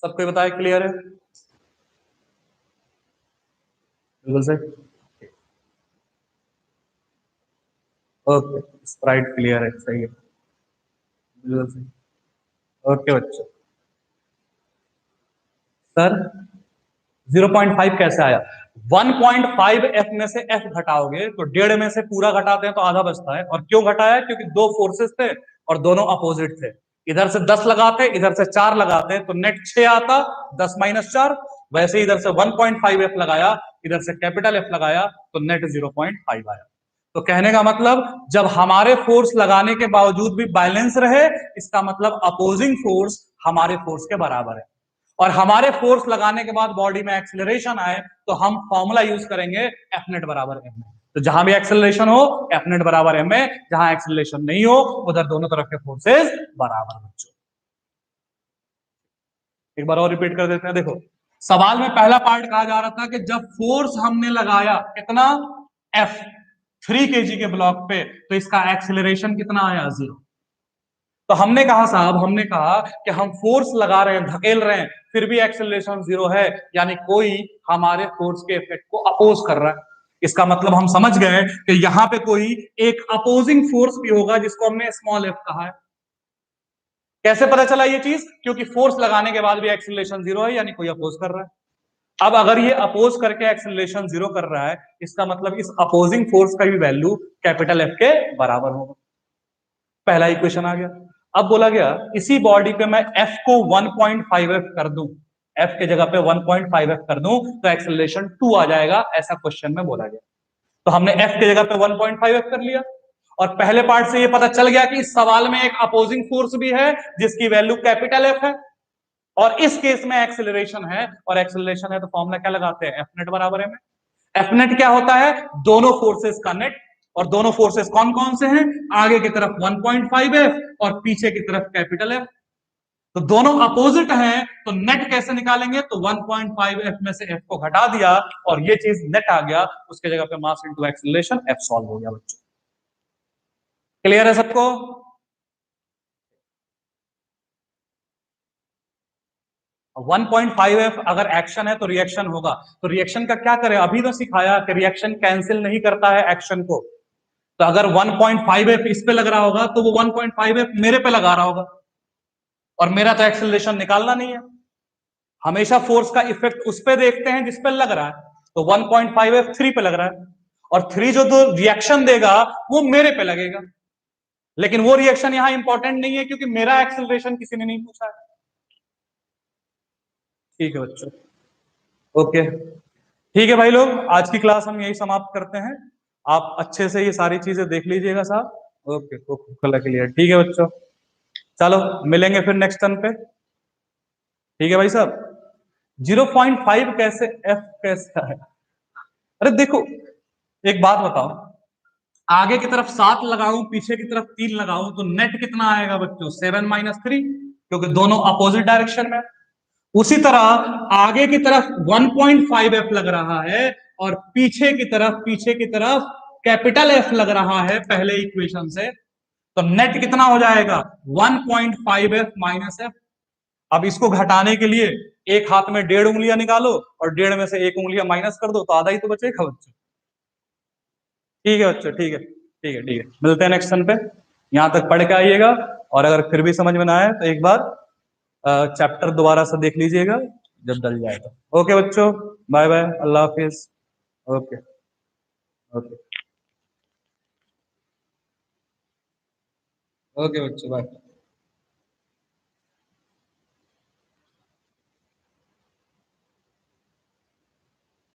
सबको बताया क्लियर है? बिल्कुल सही, ओके, स्प्राइट क्लियर है, सही है, बिल्कुल सही। ओके बच्चों, सर 0.5 कैसे आया? 1.5 एफ में से एफ घटाओगे तो 1.5 में से पूरा घटाते हैं तो आधा बचता है। और क्यों घटाया? क्योंकि दो फोर्सेस थे और दोनों अपोजिट थे। इधर से 10 लगाते, इधर से 4 लगाते तो नेट 6 आता, 10 माइनस 4। वैसे इधर से 1.5 एफ लगाया, इधर से कैपिटल एफ लगाया तो नेट 0.5 आया। तो कहने का मतलब, जब हमारे फोर्स लगाने के बावजूद भी बैलेंस रहे, इसका मतलब अपोजिंग फोर्स हमारे फोर्स के बराबर है। और हमारे फोर्स लगाने के बाद बॉडी में एक्सेलरेशन आए तो हम फॉर्मूला यूज करेंगे एफ नेट बराबर एम ए। तो जहां भी एक्सेलरेशन हो एफ नेट बराबर एम ए, जहां एक्सेलरेशन नहीं हो उधर दोनों तरफ के फोर्सेस बराबर बच्चों। एक बार और रिपीट कर देते हैं, देखो सवाल में पहला पार्ट कहा जा रहा था कि जब फोर्स हमने लगाया कितना, एफ, 3 kg के ब्लॉक पे, तो इसका एक्सेलरेशन कितना आया, 0। तो हमने कहा साहब, हमने कहा कि हम फोर्स लगा रहे हैं, धकेल रहे हैं, फिर भी एक्सेलरेशन 0 है, यानी कोई हमारे फोर्स के इफेक्ट को अपोज कर रहा है। इसका मतलब हम समझ गए कि यहां पे कोई एक अपोजिंग फोर्स भी होगा जिसको हमने स्मॉल एफ कहा है। कैसे पता चला ये चीज? क्योंकि फोर्स लगाने के बाद भी एक्सीलरेशन जीरो है, यानी कोई अपोज कर रहा है। अब अगर ये अपोज करके एक्सीलरेशन जीरो कर रहा है, इसका मतलब इस अपोजिंग फोर्स का भी वैल्यू कैपिटल एफ के बराबर होगा। पहला इक्वेशन आ गया। अब बोला गया इसी बॉडी पे मैं एफ को 1.5f कर दूं, एफ के जगह पे 1.5f कर दूं तो एक्सेलरेशन 2 आ जाएगा, ऐसा क्वेश्चन में बोला गया। तो हमने एफ की जगह पे 1.5f कर लिया, और पहले पार्ट से ये पता चल गया कि इस सवाल में एक अपोजिंग फोर्स भी है जिसकी वैल्यू कैपिटल एफ है, और इस केस में एक्सेलरेशन है, और एक्सेलरेशन है तो फॉर्मूला क्या लगाते हैं? एफ नेट बराबर है में। एफ नेट क्या होता है? दोनों फोर्सेस का नेट, और दोनों फोर्सेस कौन कौन से हैं? आगे की तरफ 1.5f और पीछे की तरफ कैपिटल एफ। तो दोनों अपोजिट हैं, तो नेट कैसे निकालेंगे? तो 1.5f में से f को घटा दिया और ये चीज नेट आ गया, उसके जगह पे मास इनटू एक्सेलरेशन f सॉल्व हो गया बच्चों। क्लियर है सबको? 1.5f अगर एक्शन है तो रिएक्शन होगा, तो रिएक्शन का क्या करें? अभी तो सिखाया कि रिएक्शन कैंसिल नहीं करता है एक्शन को। तो अगर 1.5f इस पे लग रहा होगा तो वो 1.5f मेरे पे लगा रहा होगा, और मेरा तो एक्सेलरेशन निकालना नहीं है। हमेशा फोर्स का इफेक्ट उस पे देखते हैं जिस पे लग रहा है, तो 1.5f 3 पे लग रहा है, और 3 जो दो रिएक्शन देगा वो मेरे पे लगेगा, लेकिन वो रिएक्शन यहां इंपॉर्टेंट नहीं है क्योंकि मेरा एक्सेलरेशन किसी ने नहीं पूछा है। ठीक है बच्चों, ओके। ठीक है भाई लोग, आज की क्लास हम यही समाप्त करते हैं। आप अच्छे से ये सारी चीजें देख लीजिएगा साहब। ओके, कल क्लियर। ठीक है बच्चों, चलो मिलेंगे फिर नेक्स्ट टर्न पे। ठीक है भाई साहब। 0.5 कैसे, एफ कैसे है? अरे देखो, एक बात बताओ, आगे की तरफ 7 लगाऊं, पीछे की तरफ 3 लगाऊं, तो नेट कितना आएगा बच्चों? 7 - 3, क्योंकि दोनों अपोजिट डायरेक्शन में। उसी तरह आगे की तरफ 1.5f लग रहा है, और पीछे की तरफ कैपिटल एफ लग रहा है पहले इक्वेशन से, तो नेट कितना हो जाएगा? 1.5f minus F. अब इसको घटाने के लिए एक हाथ में 1.5 उंगलियां निकालो और 1.5 में से 1 उंगलियां माइनस कर दो, तो आधा ही तो बचेगा बच्चों। ठीक है बच्चों, ठीक है, ठीक है, ठीक है, मिलते हैं नेक्स्ट सन पे। यहां तक पढ़ के आइएगा, और अगर फिर भी समझ में ना आए तो एक बार चैप्टर दोबारा से देख लीजिएगा जब डल जाए तो। ओके बच्चों, बाय बाय, अल्लाह हाफिज। ओके, ओके, ओके बच्चों, बाय।